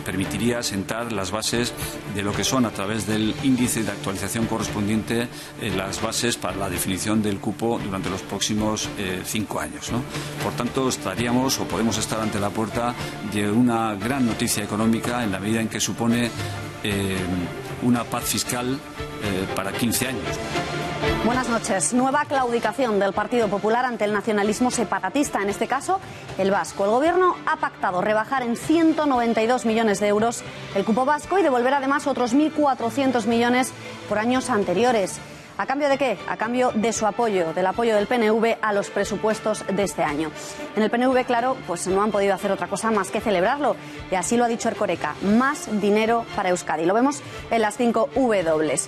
permitiría sentar las bases de lo que son, a través del índice de actualización correspondiente, las bases para la definición del cupo durante los próximos 5 años, ¿no? Por tanto, estaríamos o podemos estar ante la puerta de una gran noticia económica en la medida en que supone una paz fiscal para 15 años. Buenas noches. Nueva claudicación del Partido Popular ante el nacionalismo separatista, en este caso el vasco. El Gobierno ha pactado rebajar en 192 millones de euros el cupo vasco y devolver además otros 1.400 millones por años anteriores. ¿A cambio de qué? A cambio de su apoyo, del apoyo del PNV a los presupuestos de este año. En el PNV, claro, pues no han podido hacer otra cosa más que celebrarlo. Y así lo ha dicho Erkoreka: más dinero para Euskadi. Lo vemos en las 5 W.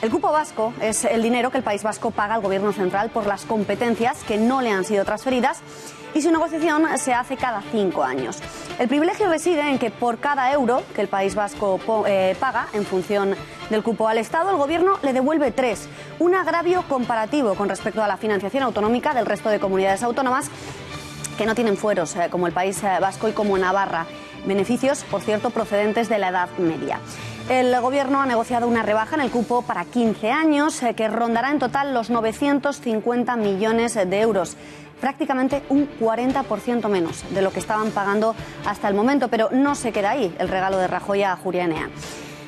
El cupo vasco es el dinero que el País Vasco paga al Gobierno central por las competencias que no le han sido transferidas, y su negociación se hace cada 5 años. El privilegio reside en que por cada euro que el País Vasco paga en función del cupo al Estado, el Gobierno le devuelve 3. Un agravio comparativo con respecto a la financiación autonómica del resto de comunidades autónomas que no tienen fueros, como el País Vasco y como Navarra. Beneficios, por cierto, procedentes de la Edad Media. El Gobierno ha negociado una rebaja en el cupo para 15 años que rondará en total los 950 millones de euros. Prácticamente un 40% menos de lo que estaban pagando hasta el momento, pero no se queda ahí el regalo de Rajoy a Ajuria Enea.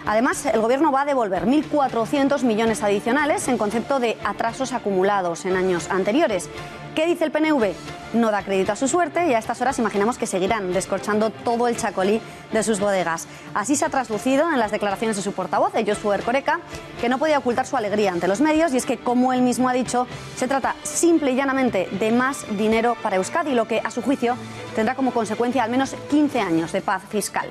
Además, el Gobierno va a devolver 1.400 millones adicionales en concepto de atrasos acumulados en años anteriores. ¿Qué dice el PNV? No da crédito a su suerte y a estas horas imaginamos que seguirán descorchando todo el chacolí de sus bodegas. Así se ha traslucido en las declaraciones de su portavoz, de Josu Erkoreka, que no podía ocultar su alegría ante los medios, y es que, como él mismo ha dicho, se trata simple y llanamente de más dinero para Euskadi, lo que, a su juicio, tendrá como consecuencia al menos 15 años de paz fiscal.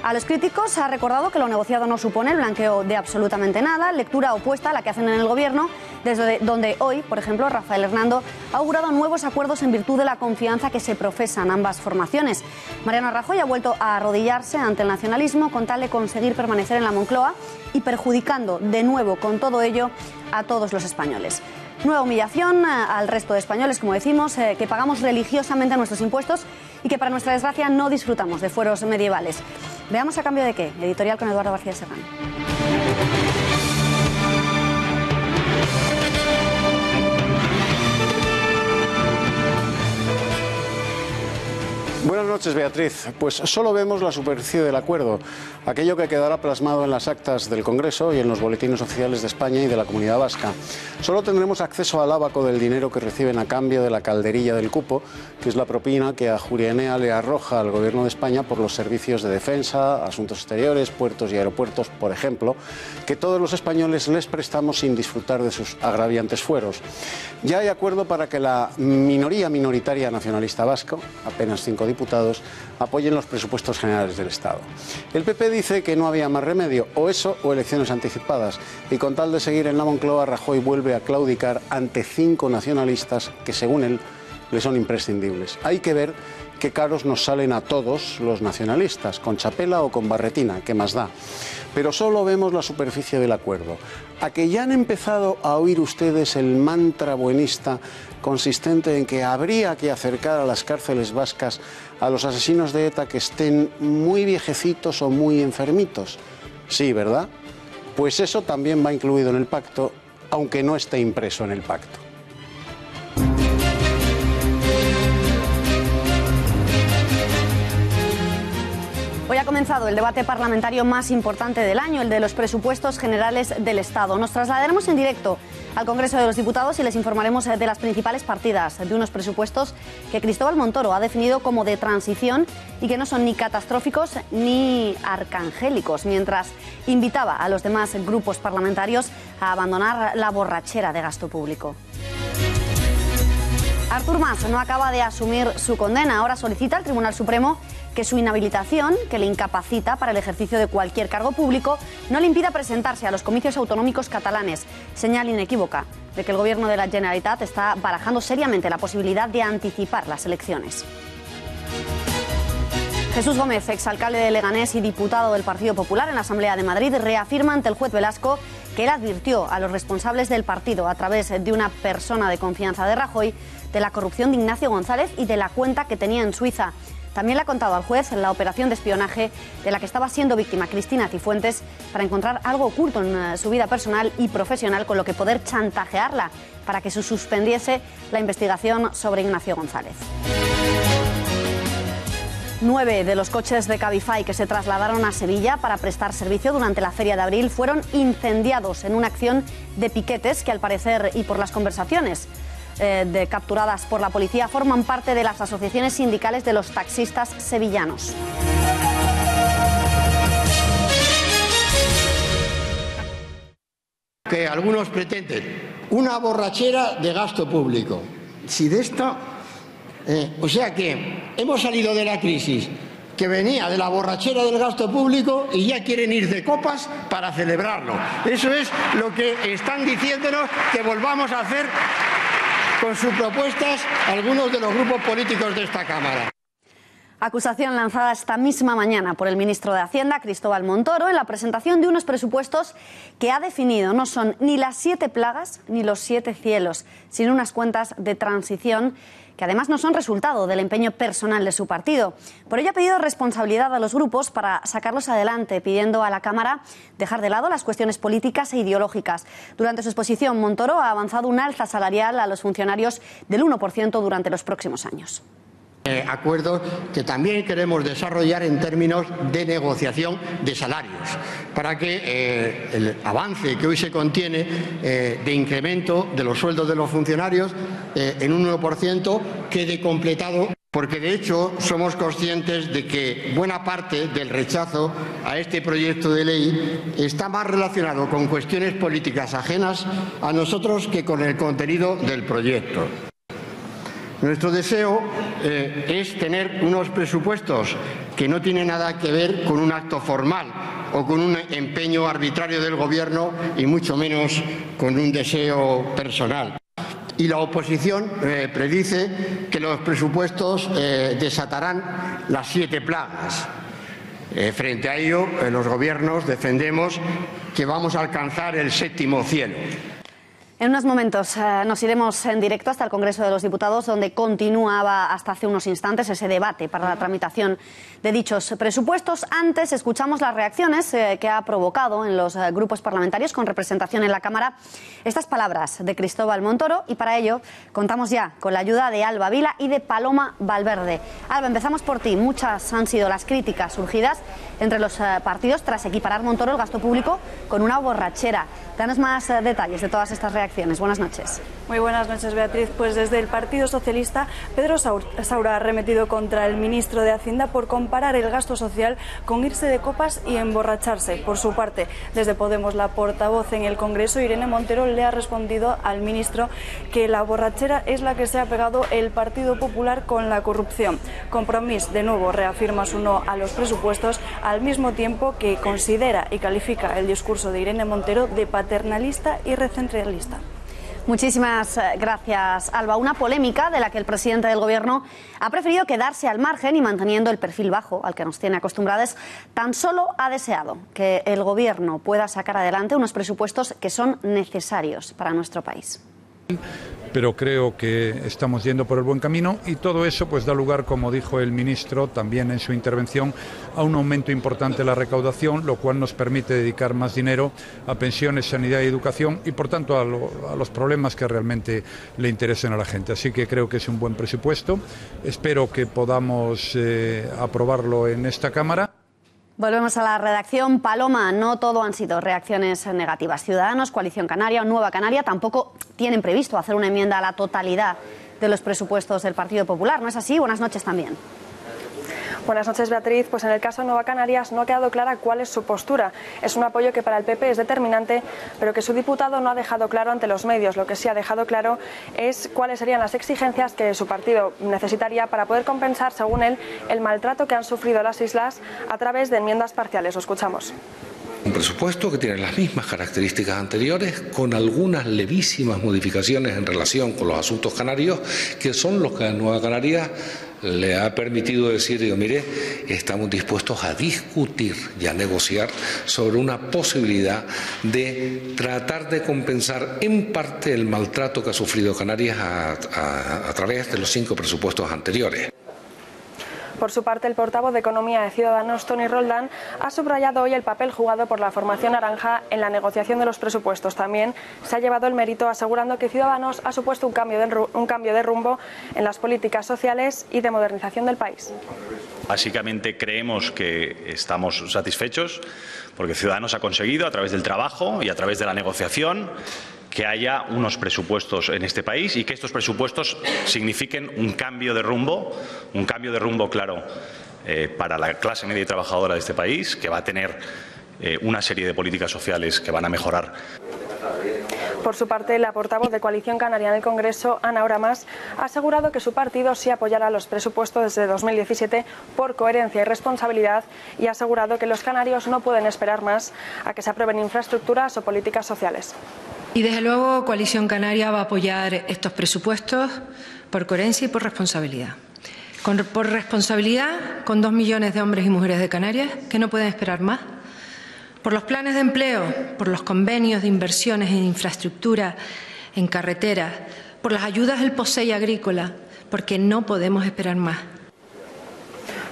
A los críticos ha recordado que lo negociado no supone el blanqueo de absolutamente nada, lectura opuesta a la que hacen en el Gobierno, desde donde hoy, por ejemplo, Rafael Hernando ha augurado nuevos acuerdos en virtud de la confianza que se profesan ambas formaciones. Mariano Rajoy ha vuelto a arrodillarse ante el nacionalismo con tal de conseguir permanecer en la Moncloa y perjudicando de nuevo con todo ello a todos los españoles. Nueva humillación al resto de españoles, como decimos, que pagamos religiosamente nuestros impuestos y que, para nuestra desgracia, no disfrutamos de fueros medievales. Veamos a cambio de qué. Editorial con Eduardo García Serrano. Buenas noches, Beatriz. Pues solo vemos la superficie del acuerdo, aquello que quedará plasmado en las actas del Congreso y en los boletines oficiales de España y de la Comunidad Vasca. Solo tendremos acceso al ábaco del dinero que reciben a cambio de la calderilla del cupo, que es la propina que Ajuria Enea le arroja al Gobierno de España por los servicios de defensa, asuntos exteriores, puertos y aeropuertos, por ejemplo, que todos los españoles les prestamos sin disfrutar de sus agraviantes fueros. Ya hay acuerdo para que la minoría minoritaria nacionalista vasco, apenas 5 diputados, apoyen los presupuestos generales del Estado. El PP dice que no había más remedio, o eso o elecciones anticipadas, y con tal de seguir en la Moncloa, Rajoy vuelve a claudicar ante 5 nacionalistas que, según él, le son imprescindibles. Hay que ver qué caros nos salen a todos los nacionalistas, con chapela o con barretina, ¿qué más da? Pero solo vemos la superficie del acuerdo. ¿A que ya han empezado a oír ustedes el mantra buenista consistente en que habría que acercar a las cárceles vascas a los asesinos de ETA que estén muy viejecitos o muy enfermitos? Sí, ¿verdad? Pues eso también va incluido en el pacto, aunque no esté impreso en el pacto. Hoy ha comenzado el debate parlamentario más importante del año, el de los presupuestos generales del Estado. Nos trasladaremos en directo al Congreso de los Diputados y les informaremos de las principales partidas de unos presupuestos que Cristóbal Montoro ha definido como de transición y que no son ni catastróficos ni arcangélicos, mientras invitaba a los demás grupos parlamentarios a abandonar la borrachera de gasto público. Artur Mas no acaba de asumir su condena. Ahora solicita al Tribunal Supremo que su inhabilitación, que le incapacita para el ejercicio de cualquier cargo público, no le impida presentarse a los comicios autonómicos catalanes. Señal inequívoca de que el Gobierno de la Generalitat está barajando seriamente la posibilidad de anticipar las elecciones. Jesús Gómez, exalcalde de Leganés y diputado del Partido Popular en la Asamblea de Madrid, reafirma ante el juez Velasco que él advirtió a los responsables del partido, a través de una persona de confianza de Rajoy, de la corrupción de Ignacio González y de la cuenta que tenía en Suiza. También le ha contado al juez la operación de espionaje de la que estaba siendo víctima Cristina Cifuentes para encontrar algo oculto en su vida personal y profesional, con lo que poder chantajearla para que se suspendiese la investigación sobre Ignacio González. 9 de los coches de Cabify que se trasladaron a Sevilla para prestar servicio durante la Feria de Abril fueron incendiados en una acción de piquetes que, al parecer, y por las conversaciones capturadas por la policía, forman parte de las asociaciones sindicales de los taxistas sevillanos. Que algunos pretenden una borrachera de gasto público. Si de esta... o sea que hemos salido de la crisis que venía de la borrachera del gasto público y ya quieren ir de copas para celebrarlo. Eso es lo que están diciéndonos que volvamos a hacer con sus propuestas algunos de los grupos políticos de esta Cámara. Acusación lanzada esta misma mañana por el ministro de Hacienda, Cristóbal Montoro, en la presentación de unos presupuestos que ha definido no son ni las 7 plagas ni los 7 cielos, sino unas cuentas de transición que además no son resultado del empeño personal de su partido. Por ello ha pedido responsabilidad a los grupos para sacarlos adelante, pidiendo a la Cámara dejar de lado las cuestiones políticas e ideológicas. Durante su exposición, Montoro ha avanzado un alza salarial a los funcionarios del 1% durante los próximos años. Acuerdos que también queremos desarrollar en términos de negociación de salarios, para que el avance que hoy se contiene de incremento de los sueldos de los funcionarios en un 1% quede completado, porque de hecho somos conscientes de que buena parte del rechazo a este proyecto de ley está más relacionado con cuestiones políticas ajenas a nosotros que con el contenido del proyecto. Nuestro deseo es tener unos presupuestos que no tienen nada que ver con un acto formal o con un empeño arbitrario del Gobierno y mucho menos con un deseo personal. Y la oposición predice que los presupuestos desatarán las 7 plagas. Frente a ello, los gobiernos defendemos que vamos a alcanzar el 7º cielo. En unos momentos nos iremos en directo hasta el Congreso de los Diputados, donde continuaba hasta hace unos instantes ese debate para la tramitación de dichos presupuestos. Antes escuchamos las reacciones que ha provocado en los grupos parlamentarios con representación en la Cámara estas palabras de Cristóbal Montoro, y para ello contamos ya con la ayuda de Alba Vila y de Paloma Valverde. Alba, empezamos por ti. Muchas han sido las críticas surgidas entre los partidos tras equiparar Montoro el gasto público con una borrachera. Danos más detalles de todas estas reacciones. Buenas noches. Muy buenas noches, Beatriz. Pues desde el Partido Socialista, Pedro Saura ha arremetido contra el ministro de Hacienda por comparar el gasto social con irse de copas y emborracharse. Por su parte, desde Podemos, la portavoz en el Congreso, Irene Montero, le ha respondido al ministro que la borrachera es la que se ha pegado el Partido Popular con la corrupción. Compromís, de nuevo, reafirma su no a los presupuestos, al mismo tiempo que considera y califica el discurso de Irene Montero de paternalista y recentralista. Muchísimas gracias, Alba. Una polémica de la que el presidente del Gobierno ha preferido quedarse al margen y, manteniendo el perfil bajo al que nos tiene acostumbrados, tan solo ha deseado que el Gobierno pueda sacar adelante unos presupuestos que son necesarios para nuestro país. Pero creo que estamos yendo por el buen camino, y todo eso pues da lugar, como dijo el ministro también en su intervención, a un aumento importante de la recaudación, lo cual nos permite dedicar más dinero a pensiones, sanidad y educación, y por tanto a los problemas que realmente le interesen a la gente. Así que creo que es un buen presupuesto. Espero que podamos aprobarlo en esta Cámara. Volvemos a la redacción. Paloma, no todo han sido reacciones negativas. Ciudadanos, Coalición Canaria o Nueva Canaria tampoco tienen previsto hacer una enmienda a la totalidad de los presupuestos del Partido Popular. ¿No es así? Buenas noches también. Buenas noches, Beatriz. Pues en el caso de Nueva Canarias no ha quedado clara cuál es su postura. Es un apoyo que para el PP es determinante, pero que su diputado no ha dejado claro ante los medios. Lo que sí ha dejado claro es cuáles serían las exigencias que su partido necesitaría para poder compensar, según él, el maltrato que han sufrido las islas a través de enmiendas parciales. Lo escuchamos. Un presupuesto que tiene las mismas características anteriores, con algunas levísimas modificaciones en relación con los asuntos canarios, que son los que a Nueva Canarias le ha permitido decir, digo, mire, estamos dispuestos a discutir y a negociar sobre una posibilidad de tratar de compensar en parte el maltrato que ha sufrido Canarias a través de los 5 presupuestos anteriores. Por su parte, el portavoz de Economía de Ciudadanos, Toni Roldán, ha subrayado hoy el papel jugado por la formación naranja en la negociación de los presupuestos. También se ha llevado el mérito asegurando que Ciudadanos ha supuesto un cambio de rumbo en las políticas sociales y de modernización del país. Básicamente creemos que estamos satisfechos porque Ciudadanos ha conseguido, a través del trabajo y a través de la negociación, que haya unos presupuestos en este país y que estos presupuestos signifiquen un cambio de rumbo claro para la clase media y trabajadora de este país, que va a tener una serie de políticas sociales que van a mejorar. Por su parte, la portavoz de Coalición Canaria en el Congreso, Ana Oramas, ha asegurado que su partido sí apoyará los presupuestos desde 2017 por coherencia y responsabilidad y ha asegurado que los canarios no pueden esperar más a que se aprueben infraestructuras o políticas sociales. Y desde luego, Coalición Canaria va a apoyar estos presupuestos por coherencia y por responsabilidad. Por responsabilidad con 2 millones de hombres y mujeres de Canarias que no pueden esperar más. Por los planes de empleo, por los convenios de inversiones en infraestructura, en carreteras, por las ayudas del POSEI agrícola, porque no podemos esperar más.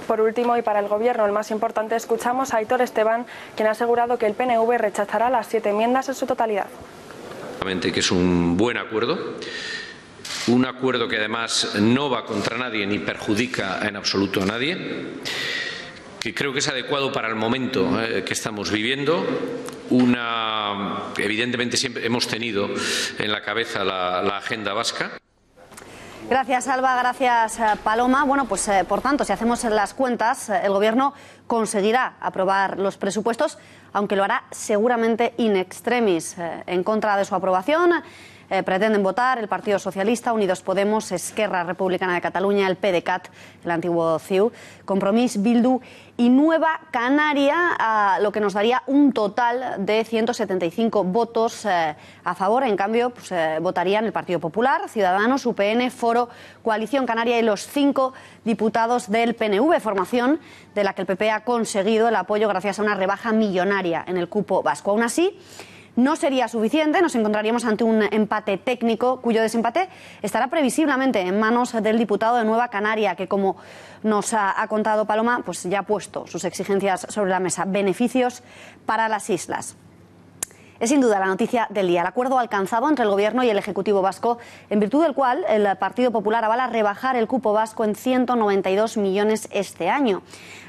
Por último, y para el Gobierno el más importante, escuchamos a Aitor Esteban, quien ha asegurado que el PNV rechazará las 7 enmiendas en su totalidad. Que es un buen acuerdo que además no va contra nadie ni perjudica en absoluto a nadie, que creo que es adecuado para el momento que estamos viviendo. Evidentemente siempre hemos tenido en la cabeza la agenda vasca. Gracias, Alba. Gracias, Paloma. Bueno, pues por tanto, si hacemos las cuentas, el Gobierno conseguirá aprobar los presupuestos, aunque lo hará seguramente in extremis. En contra de su aprobación pretenden votar el Partido Socialista, Unidos Podemos, Esquerra Republicana de Cataluña, el PDeCAT, el antiguo CiU, Compromís, Bildu y Nueva Canaria, lo que nos daría un total de 175 votos a favor. En cambio, pues, votarían el Partido Popular, Ciudadanos, UPN, Foro, Coalición Canaria y los 5 diputados del PNV, formación de la que el PP ha conseguido el apoyo gracias a una rebaja millonaria en el cupo vasco. Aún así, no sería suficiente, nos encontraríamos ante un empate técnico cuyo desempate estará previsiblemente en manos del diputado de Nueva Canaria, que, como nos ha contado Paloma, pues ya ha puesto sus exigencias sobre la mesa. Beneficios para las islas. Es sin duda la noticia del día, el acuerdo alcanzado entre el Gobierno y el Ejecutivo vasco, en virtud del cual el Partido Popular avala rebajar el cupo vasco en 192 millones este año.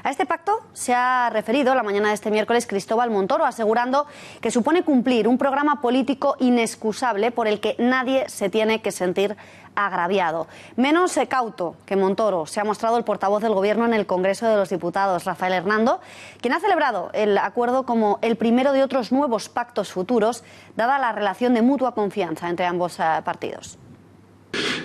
A este pacto se ha referido la mañana de este miércoles Cristóbal Montoro, asegurando que supone cumplir un programa político inexcusable por el que nadie se tiene que sentir agraviado. Menos cauto que Montoro se ha mostrado el portavoz del Gobierno en el Congreso de los Diputados, Rafael Hernando, quien ha celebrado el acuerdo como el primero de otros nuevos pactos futuros, dada la relación de mutua confianza entre ambos partidos.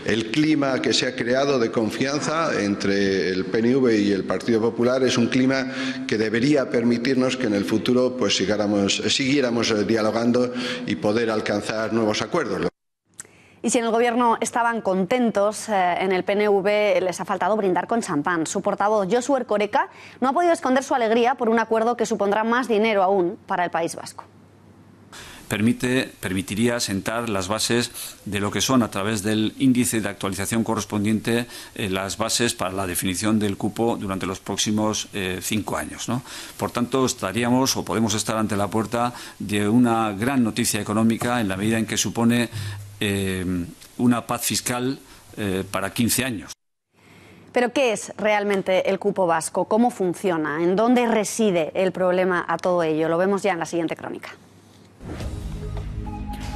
El clima que se ha creado de confianza entre el PNV y el Partido Popular es un clima que debería permitirnos que en el futuro pues siguiéramos dialogando y poder alcanzar nuevos acuerdos. Y si en el Gobierno estaban contentos, en el PNV les ha faltado brindar con champán. Su portavoz, Josu Erkoreka, no ha podido esconder su alegría por un acuerdo que supondrá más dinero aún para el País Vasco. Permitiría sentar las bases de lo que son, a través del índice de actualización correspondiente, las bases para la definición del cupo durante los próximos 5 años, ¿no? Por tanto, estaríamos o podemos estar ante la puerta de una gran noticia económica en la medida en que supone una paz fiscal para 15 años. Pero ¿qué es realmente el cupo vasco? ¿Cómo funciona? ¿En dónde reside el problema a todo ello? Lo vemos ya en la siguiente crónica.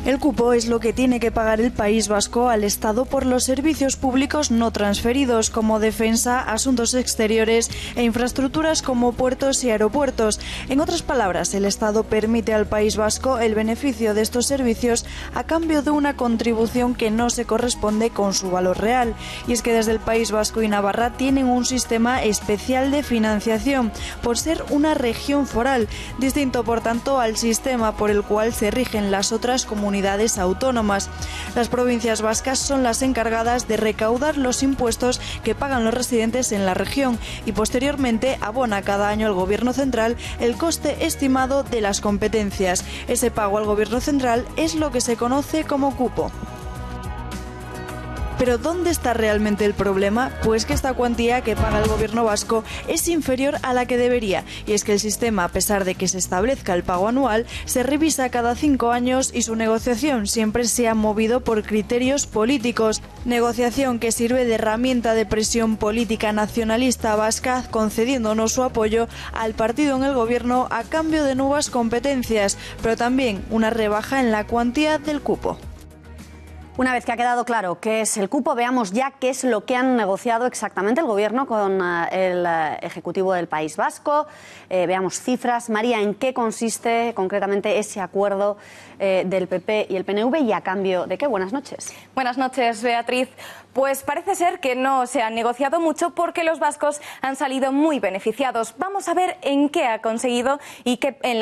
El cupo es lo que tiene que pagar el País Vasco al Estado por los servicios públicos no transferidos, como defensa, asuntos exteriores e infraestructuras como puertos y aeropuertos. En otras palabras, el Estado permite al País Vasco el beneficio de estos servicios a cambio de una contribución que no se corresponde con su valor real. Y es que desde el País Vasco y Navarra tienen un sistema especial de financiación, por ser una región foral, distinto por tanto al sistema por el cual se rigen las otras comunidades autónomas. Las provincias vascas son las encargadas de recaudar los impuestos que pagan los residentes en la región y posteriormente abona cada año al Gobierno central el coste estimado de las competencias. Ese pago al Gobierno central es lo que se conoce como cupo. Pero ¿dónde está realmente el problema? Pues que esta cuantía que paga el gobierno vasco es inferior a la que debería. Y es que el sistema, a pesar de que se establezca el pago anual, se revisa cada 5 años y su negociación siempre se ha movido por criterios políticos. Negociación que sirve de herramienta de presión política nacionalista vasca, concediéndonos su apoyo al partido en el gobierno a cambio de nuevas competencias, pero también una rebaja en la cuantía del cupo. Una vez que ha quedado claro qué es el cupo, veamos ya qué es lo que han negociado exactamente el Gobierno con el Ejecutivo del País Vasco. Veamos cifras. María, ¿en qué consiste concretamente ese acuerdo del PP y el PNV y a cambio de qué? Buenas noches. Buenas noches, Beatriz. Pues parece ser que no se ha negociado mucho porque los vascos han salido muy beneficiados. Vamos a ver en qué ha conseguido y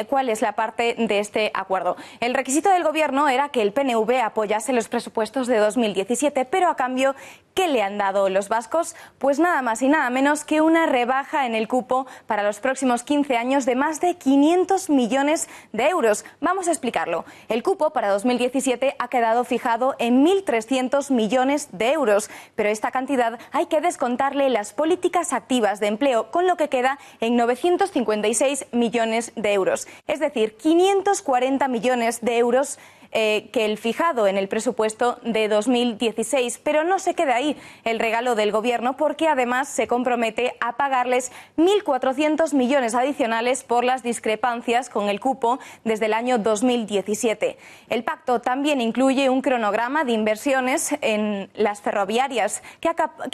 cuál es la parte de este acuerdo. El requisito del Gobierno era que el PNV apoyase los presupuestos de 2017, pero a cambio, ¿qué le han dado los vascos? Pues nada más y nada menos que una rebaja en el cupo para los próximos 15 años de más de 500 millones de euros. Vamos a explicarlo. El cupo para 2017 ha quedado fijado en 1.300 millones de euros. Pero esta cantidad hay que descontarle las políticas activas de empleo, con lo que queda en 956 millones de euros. Es decir, 540 millones de euros que el fijado en el presupuesto de 2016. Pero no se queda ahí el regalo del Gobierno, porque además se compromete a pagarles 1.400 millones adicionales por las discrepancias con el cupo desde el año 2017. El pacto también incluye un cronograma de inversiones en las ferroviarias que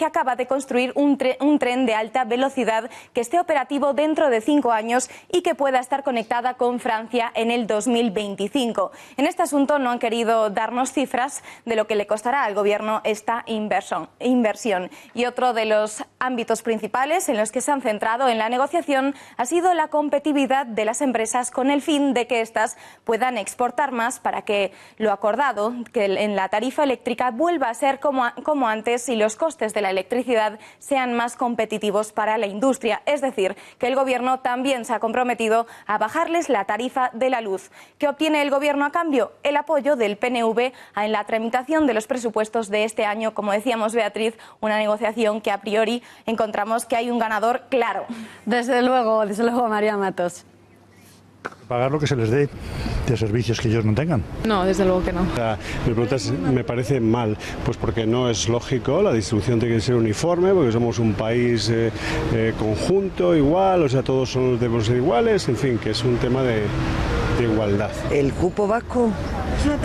acaba de construir un tren de alta velocidad que esté operativo dentro de 5 años y que pueda estar conectada con Francia en el 2025. En este asunto no han querido darnos cifras de lo que le costará al Gobierno esta inversión. Y otro de los ámbitos principales en los que se han centrado en la negociación ha sido la competitividad de las empresas, con el fin de que éstas puedan exportar más, para que lo acordado, que en la tarifa eléctrica, vuelva a ser como antes y los costes de la electricidad sean más competitivos para la industria. Es decir, que el Gobierno también se ha comprometido a bajarles la tarifa de la luz. ¿Qué obtiene el Gobierno a cambio? El apoyo del PNV en la tramitación de los presupuestos de este año. Como decíamos, Beatriz, una negociación que a priori encontramos que hay un ganador claro. Desde luego, María Matos. Pagar lo que se les dé de servicios que ellos no tengan. No, desde luego que no. Mi pregunta es, me parece mal, pues porque no es lógico, la distribución tiene que ser uniforme, porque somos un país conjunto, igual, o sea, todos debemos ser iguales, en fin, que es un tema de igualdad. El cupo vasco,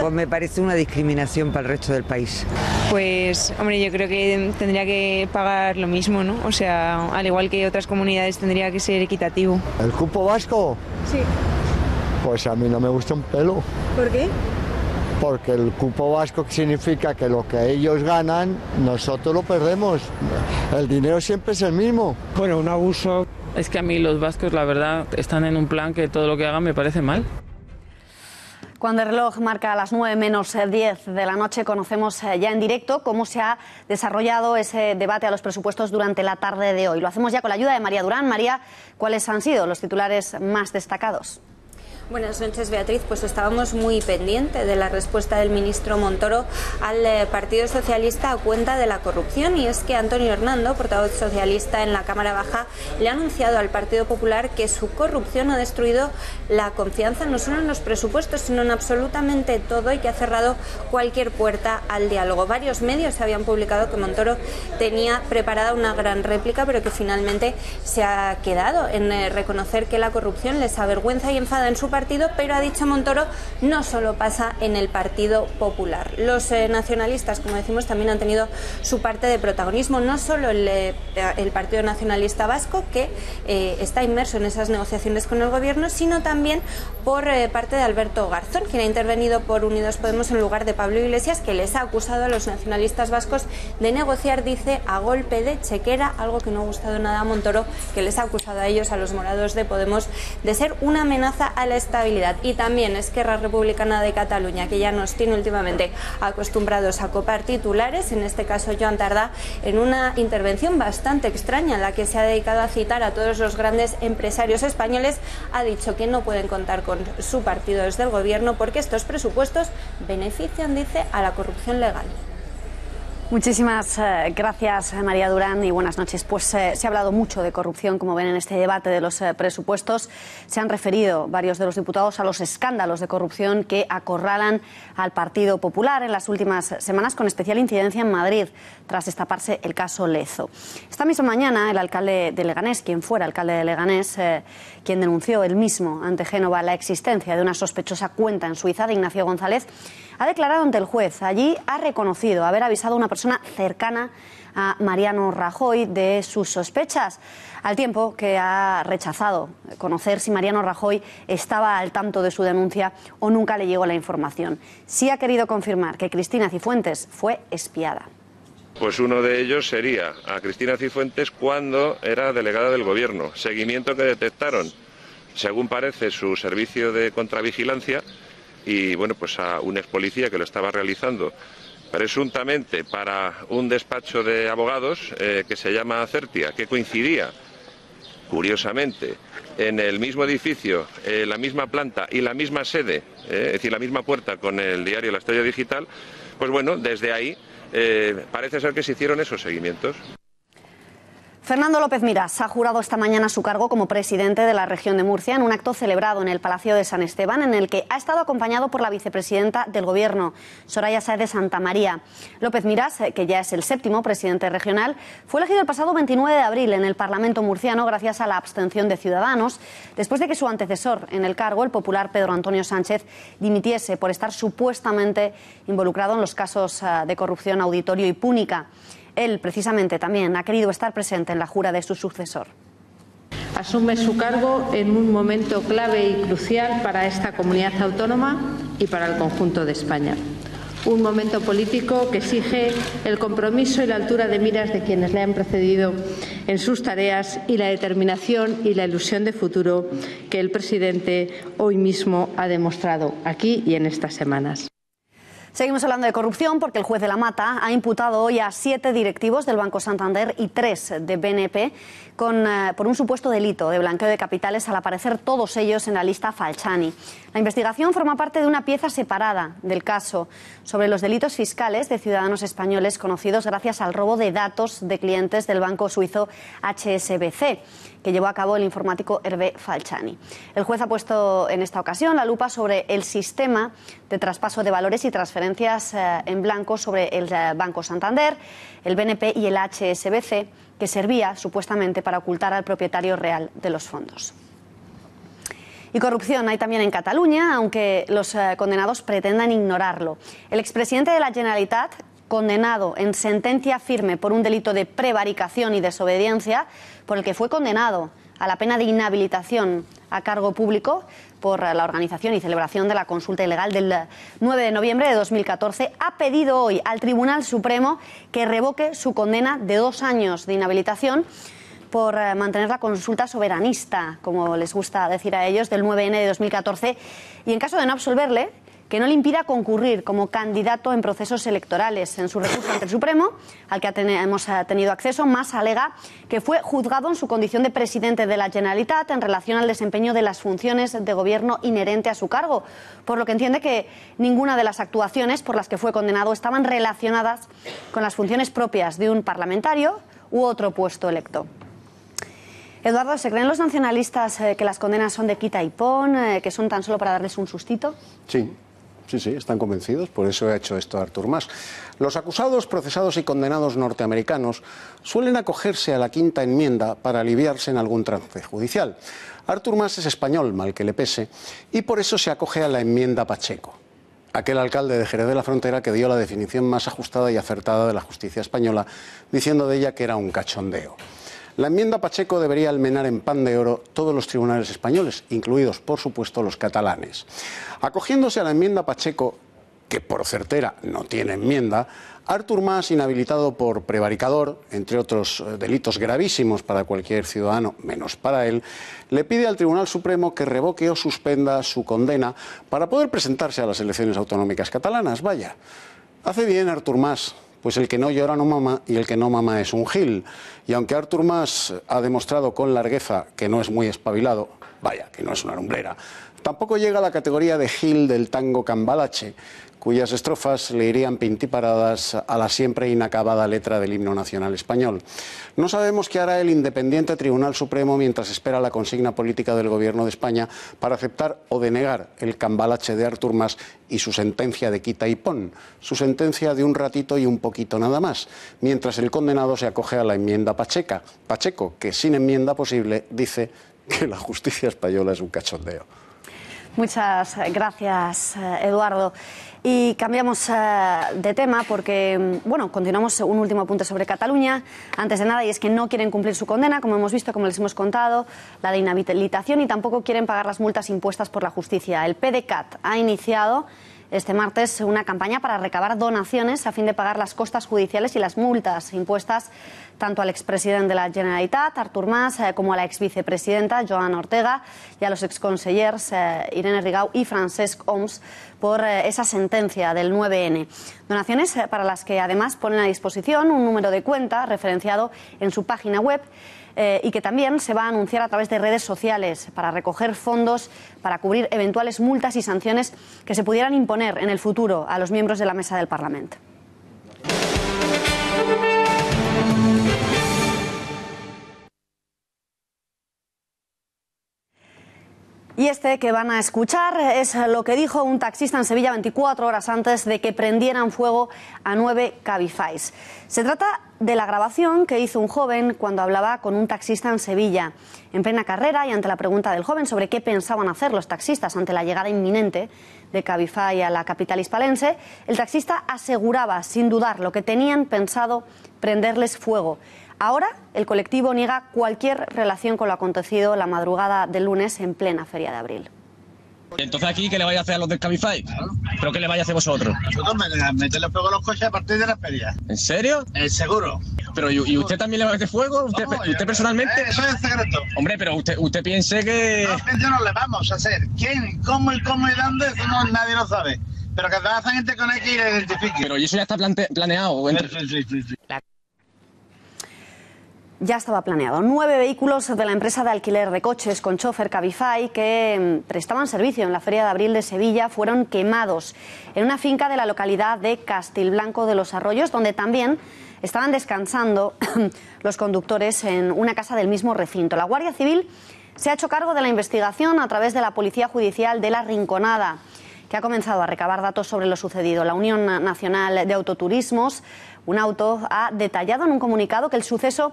pues me parece una discriminación para el resto del país. Pues, hombre, yo creo que tendría que pagar lo mismo, ¿no? O sea, al igual que otras comunidades, tendría que ser equitativo. ¿El cupo vasco? Sí. Pues a mí no me gusta un pelo. ¿Por qué? Porque el cupo vasco significa que lo que ellos ganan, nosotros lo perdemos. El dinero siempre es el mismo. Bueno, un abuso. Es que a mí los vascos, la verdad, están en un plan que todo lo que hagan me parece mal. Cuando el reloj marca las 9 menos 10 de la noche, conocemos ya en directo cómo se ha desarrollado ese debate a los presupuestos durante la tarde de hoy. Lo hacemos ya con la ayuda de María Durán. María, ¿cuáles han sido los titulares más destacados? Buenas noches, Beatriz. Pues estábamos muy pendientes de la respuesta del ministro Montoro al Partido Socialista a cuenta de la corrupción, y es que Antonio Hernando, portavoz socialista en la Cámara Baja, le ha anunciado al Partido Popular que su corrupción ha destruido la confianza no solo en los presupuestos, sino en absolutamente todo, y que ha cerrado cualquier puerta al diálogo. Varios medios habían publicado que Montoro tenía preparada una gran réplica, pero que finalmente se ha quedado en reconocer que la corrupción les avergüenza y enfada en su partido, pero ha dicho Montoro, no solo pasa en el Partido Popular. Los nacionalistas, como decimos, también han tenido su parte de protagonismo, no solo el Partido Nacionalista Vasco, que está inmerso en esas negociaciones con el Gobierno, sino también por parte de Alberto Garzón, quien ha intervenido por Unidos Podemos en lugar de Pablo Iglesias, que les ha acusado a los nacionalistas vascos de negociar, dice, a golpe de chequera, algo que no ha gustado nada a Montoro, que les ha acusado a ellos, a los morados de Podemos, de ser una amenaza a la estabilidad. Y también Esquerra Republicana de Cataluña, que ya nos tiene últimamente acostumbrados a copar titulares, en este caso Joan Tardá, en una intervención bastante extraña en la que se ha dedicado a citar a todos los grandes empresarios españoles, ha dicho que no pueden contar con su partido desde el Gobierno porque estos presupuestos benefician, dice, a la corrupción legal. Muchísimas gracias, María Durán, y buenas noches. Pues se ha hablado mucho de corrupción, como ven, en este debate de los presupuestos. Se han referido varios de los diputados a los escándalos de corrupción que acorralan al Partido Popular en las últimas semanas, con especial incidencia en Madrid, tras destaparse el caso Lezo. Esta misma mañana, el alcalde de Leganés, quien fuera alcalde de Leganés, quien denunció él mismo ante Génova la existencia de una sospechosa cuenta en Suiza de Ignacio González, ha declarado ante el juez. Allí ha reconocido haber avisado a una persona cercana a Mariano Rajoy de sus sospechas, al tiempo que ha rechazado conocer si Mariano Rajoy estaba al tanto de su denuncia o nunca le llegó la información. Sí ha querido confirmar que Cristina Cifuentes fue espiada. Pues uno de ellos sería a Cristina Cifuentes cuando era delegada del Gobierno. Seguimiento que detectaron, según parece, su servicio de contravigilancia y, bueno, pues a un ex policía que lo estaba realizando presuntamente para un despacho de abogados que se llama Certia, que coincidía, curiosamente, en el mismo edificio, la misma planta y la misma sede, es decir, la misma puerta con el diario La Estrella Digital. Pues bueno, desde ahí parece ser que se hicieron esos seguimientos. Fernando López Miras ha jurado esta mañana su cargo como presidente de la región de Murcia en un acto celebrado en el Palacio de San Esteban, en el que ha estado acompañado por la vicepresidenta del Gobierno, Soraya Sáez de Santamaría. López Miras, que ya es el 7º presidente regional, fue elegido el pasado 29 de abril en el Parlamento murciano gracias a la abstención de Ciudadanos, después de que su antecesor en el cargo, el popular Pedro Antonio Sánchez, dimitiese por estar supuestamente involucrado en los casos de corrupción Auditorio y Púnica. Él, precisamente, también ha querido estar presente en la jura de su sucesor. Asume su cargo en un momento clave y crucial para esta comunidad autónoma y para el conjunto de España. Un momento político que exige el compromiso y la altura de miras de quienes le han precedido en sus tareas y la determinación y la ilusión de futuro que el presidente hoy mismo ha demostrado aquí y en estas semanas. Seguimos hablando de corrupción porque el juez de la Mata ha imputado hoy a 7 directivos del Banco Santander y 3 de BNP por un supuesto delito de blanqueo de capitales, al aparecer todos ellos en la lista Falciani. La investigación forma parte de una pieza separada del caso sobre los delitos fiscales de ciudadanos españoles conocidos gracias al robo de datos de clientes del banco suizo HSBC, que llevó a cabo el informático Hervé Falciani. El juez ha puesto en esta ocasión la lupa sobre el sistema de traspaso de valores y transferencias en blanco sobre el Banco Santander, el BNP y el HSBC, que servía supuestamente para ocultar al propietario real de los fondos. Y corrupción hay también en Cataluña, aunque los condenados pretendan ignorarlo. El expresidente de la Generalitat, condenado en sentencia firme por un delito de prevaricación y desobediencia, por el que fue condenado a la pena de inhabilitación a cargo público por la organización y celebración de la consulta ilegal del 9 de noviembre de 2014, ha pedido hoy al Tribunal Supremo que revoque su condena de 2 años de inhabilitación por mantener la consulta soberanista, como les gusta decir a ellos, del 9N de 2014, y en caso de no absolverle, que no le impida concurrir como candidato en procesos electorales. En su recurso ante el Supremo, al que hemos tenido acceso, Mas alega que fue juzgado en su condición de presidente de la Generalitat en relación al desempeño de las funciones de gobierno inherente a su cargo, por lo que entiende que ninguna de las actuaciones por las que fue condenado estaban relacionadas con las funciones propias de un parlamentario u otro puesto electo. Eduardo, ¿se creen los nacionalistas que las condenas son de quita y pon, que son tan solo para darles un sustito? Sí. Sí, están convencidos, por eso ha hecho esto Artur Mas. Los acusados, procesados y condenados norteamericanos suelen acogerse a la quinta enmienda para aliviarse en algún trance judicial. Artur Mas es español, mal que le pese, y por eso se acoge a la enmienda Pacheco, aquel alcalde de Jerez de la Frontera que dio la definición más ajustada y acertada de la justicia española, diciendo de ella que era un cachondeo. La enmienda Pacheco debería almenar en pan de oro todos los tribunales españoles, incluidos, por supuesto, los catalanes. Acogiéndose a la enmienda Pacheco, que por certera no tiene enmienda, Artur Mas, inhabilitado por prevaricador, entre otros delitos gravísimos para cualquier ciudadano, menos para él, le pide al Tribunal Supremo que revoque o suspenda su condena para poder presentarse a las elecciones autonómicas catalanas. Vaya, hace bien Artur Mas. Pues el que no llora no mama y el que no mama es un gil. Y aunque Artur Mas ha demostrado con largueza que no es muy espabilado, vaya, que no es una lumbrera, tampoco llega a la categoría de gil del tango cambalache, cuyas estrofas le irían pintiparadas a la siempre inacabada letra del himno nacional español. No sabemos qué hará el independiente Tribunal Supremo mientras espera la consigna política del Gobierno de España para aceptar o denegar el cambalache de Artur Mas y su sentencia de quita y pon, su sentencia de un ratito y un poquito nada más, mientras el condenado se acoge a la enmienda Pacheco, que sin enmienda posible dice que la justicia española es un cachondeo. Muchas gracias, Eduardo. Y cambiamos de tema porque, bueno, continuamos un último apunte sobre Cataluña. Antes de nada, y es que no quieren cumplir su condena, como hemos visto, como les hemos contado, la de inhabilitación, y tampoco quieren pagar las multas impuestas por la justicia. El PDeCAT ha iniciado este martes una campaña para recabar donaciones a fin de pagar las costas judiciales y las multas impuestas tanto al expresidente de la Generalitat, Artur Mas, como a la exvicepresidenta, Joana Ortega, y a los exconsellers Irene Rigau y Francesc Homs por esa sentencia del 9N. Donaciones para las que además ponen a disposición un número de cuenta referenciado en su página web, y que también se va a anunciar a través de redes sociales para recoger fondos para cubrir eventuales multas y sanciones que se pudieran imponer en el futuro a los miembros de la mesa del Parlamento. Y este que van a escuchar es lo que dijo un taxista en Sevilla 24 horas antes de que prendieran fuego a 9 Cabifys. Se trata de la grabación que hizo un joven cuando hablaba con un taxista en Sevilla. En plena carrera y ante la pregunta del joven sobre qué pensaban hacer los taxistas ante la llegada inminente de Cabify a la capital hispalense, el taxista aseguraba sin dudar lo que tenían pensado prenderles fuego. Ahora, el colectivo niega cualquier relación con lo acontecido la madrugada del lunes en plena Feria de Abril. Entonces aquí, ¿qué le vais a hacer a los del Cabify? ¿Pero qué le vais a hacer vosotros? Nosotros meterle fuego a los coches a partir de la feria. ¿En serio? Seguro. Pero ¿y usted también le va a meter fuego? ¿Usted, no, usted personalmente? Eso es secreto. Hombre, pero usted piense que... No, no le vamos a hacer. ¿Quién, cómo y dónde? Eso no, nadie lo sabe. Pero que hacen gente con X y le identifique. Pero ¿y eso ya está planeado? Sí. Ya estaba planeado. 9 vehículos de la empresa de alquiler de coches con chofer Cabify que prestaban servicio en la Feria de Abril de Sevilla fueron quemados en una finca de la localidad de Castilblanco de los Arroyos, donde también estaban descansando los conductores en una casa del mismo recinto. La Guardia Civil se ha hecho cargo de la investigación a través de la Policía Judicial de La Rinconada, que ha comenzado a recabar datos sobre lo sucedido. La Unión Nacional de Autoturismos, UNAUTO, ha detallado en un comunicado que el suceso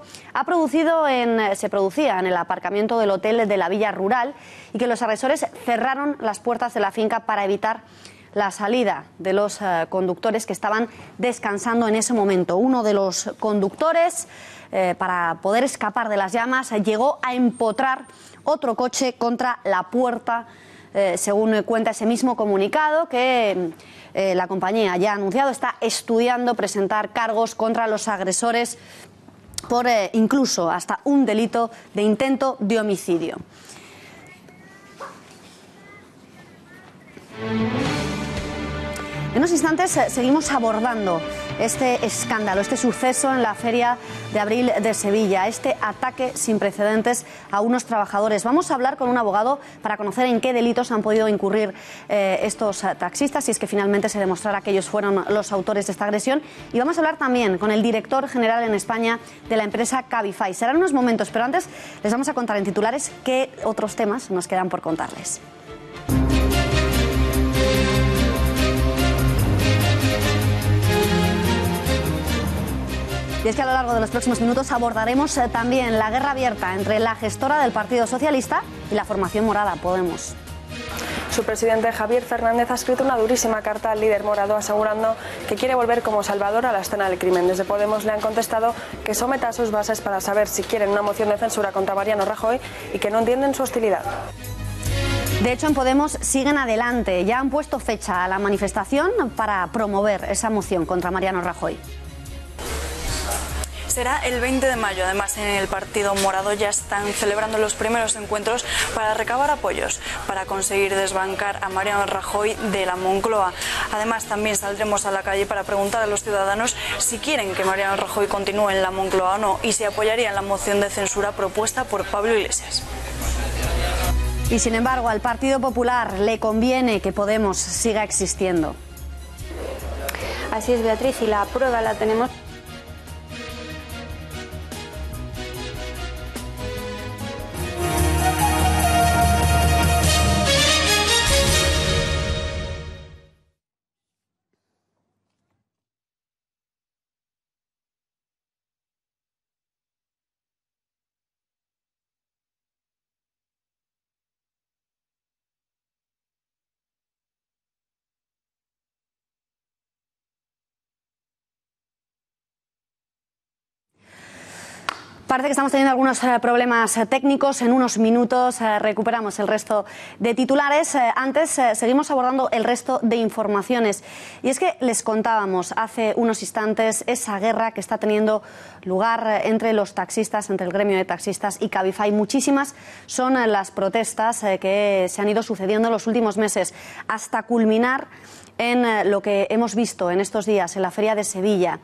se producía en el aparcamiento del hotel de la Villa Rural y que los agresores cerraron las puertas de la finca para evitar la salida de los conductores que estaban descansando en ese momento. Uno de los conductores, para poder escapar de las llamas, llegó a empotrar otro coche contra la puerta, según cuenta ese mismo comunicado, que la compañía ya ha anunciado, está estudiando presentar cargos contra los agresores por incluso hasta un delito de intento de homicidio. En unos instantes seguimos abordando este escándalo, este suceso en la Feria de Abril de Sevilla, este ataque sin precedentes a unos trabajadores. Vamos a hablar con un abogado para conocer en qué delitos han podido incurrir estos taxistas, si es que finalmente se demostrara que ellos fueron los autores de esta agresión. Y vamos a hablar también con el director general en España de la empresa Cabify. Serán unos momentos, pero antes les vamos a contar en titulares qué otros temas nos quedan por contarles. Y es que a lo largo de los próximos minutos abordaremos también la guerra abierta entre la gestora del Partido Socialista y la formación morada, Podemos. Su presidente Javier Fernández ha escrito una durísima carta al líder morado asegurando que quiere volver como Salvador a la escena del crimen. Desde Podemos le han contestado que someta a sus bases para saber si quieren una moción de censura contra Mariano Rajoy y que no entienden su hostilidad. De hecho, en Podemos siguen adelante. Ya han puesto fecha a la manifestación para promover esa moción contra Mariano Rajoy. Será el 20 de mayo. Además, en el Partido Morado ya están celebrando los primeros encuentros para recabar apoyos, para conseguir desbancar a Mariano Rajoy de la Moncloa. Además, también saldremos a la calle para preguntar a los ciudadanos si quieren que Mariano Rajoy continúe en la Moncloa o no y si apoyarían la moción de censura propuesta por Pablo Iglesias. Y sin embargo, al Partido Popular le conviene que Podemos siga existiendo. Así es, Beatriz, y la prueba la tenemos. Parece que estamos teniendo algunos problemas técnicos. En unos minutos recuperamos el resto de titulares. Antes seguimos abordando el resto de informaciones. Y es que les contábamos hace unos instantes esa guerra que está teniendo lugar entre los taxistas, entre el gremio de taxistas y Cabify. Muchísimas son las protestas que se han ido sucediendo en los últimos meses, hasta culminar en lo que hemos visto en estos días en la Feria de Sevilla.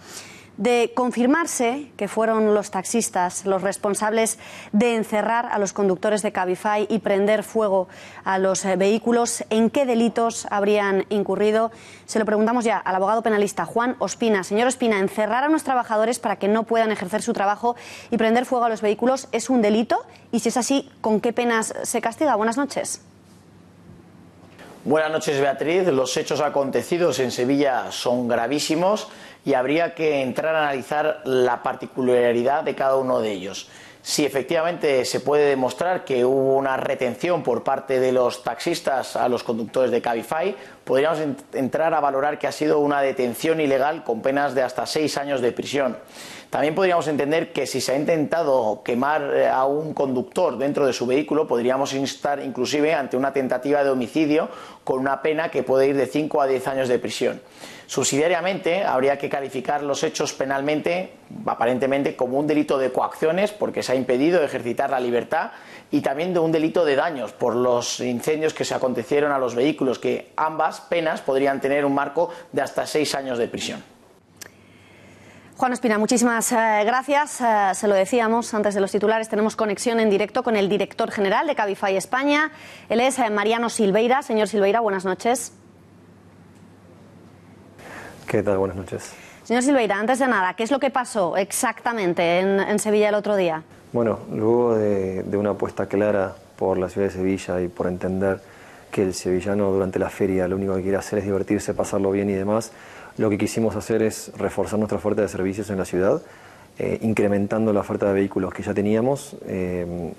De confirmarse que fueron los taxistas los responsables de encerrar a los conductores de Cabify y prender fuego a los vehículos, ¿en qué delitos habrían incurrido? Se lo preguntamos ya al abogado penalista Juan Ospina. Señor Ospina, ¿encerrar a unos trabajadores para que no puedan ejercer su trabajo y prender fuego a los vehículos es un delito? Y si es así, ¿con qué penas se castiga? Buenas noches. Buenas noches, Beatriz. Los hechos acontecidos en Sevilla son gravísimos y habría que entrar a analizar la particularidad de cada uno de ellos. Si efectivamente se puede demostrar que hubo una retención por parte de los taxistas a los conductores de Cabify, podríamos entrar a valorar que ha sido una detención ilegal con penas de hasta 6 años de prisión. También podríamos entender que si se ha intentado quemar a un conductor dentro de su vehículo, podríamos estar inclusive ante una tentativa de homicidio con una pena que puede ir de 5 a 10 años de prisión. Subsidiariamente, habría que calificar los hechos penalmente, aparentemente, como un delito de coacciones, porque se ha impedido ejercitar la libertad, y también de un delito de daños por los incendios que se acontecieron a los vehículos, que ambas penas podrían tener un marco de hasta 6 años de prisión. Juan Ospina, muchísimas gracias. Se lo decíamos antes de los titulares, tenemos conexión en directo con el director general de Cabify España. Él es Mariano Silveira. Señor Silveira, buenas noches. ¿Qué tal? Buenas noches. Señor Silveira, antes de nada, ¿qué es lo que pasó exactamente en Sevilla el otro día? Bueno, luego de una apuesta clara por la ciudad de Sevilla y por entender que el sevillano durante la feria lo único que quiere hacer es divertirse, pasarlo bien y demás, lo que quisimos hacer es reforzar nuestra oferta de servicios en la ciudad, incrementando la oferta de vehículos que ya teníamos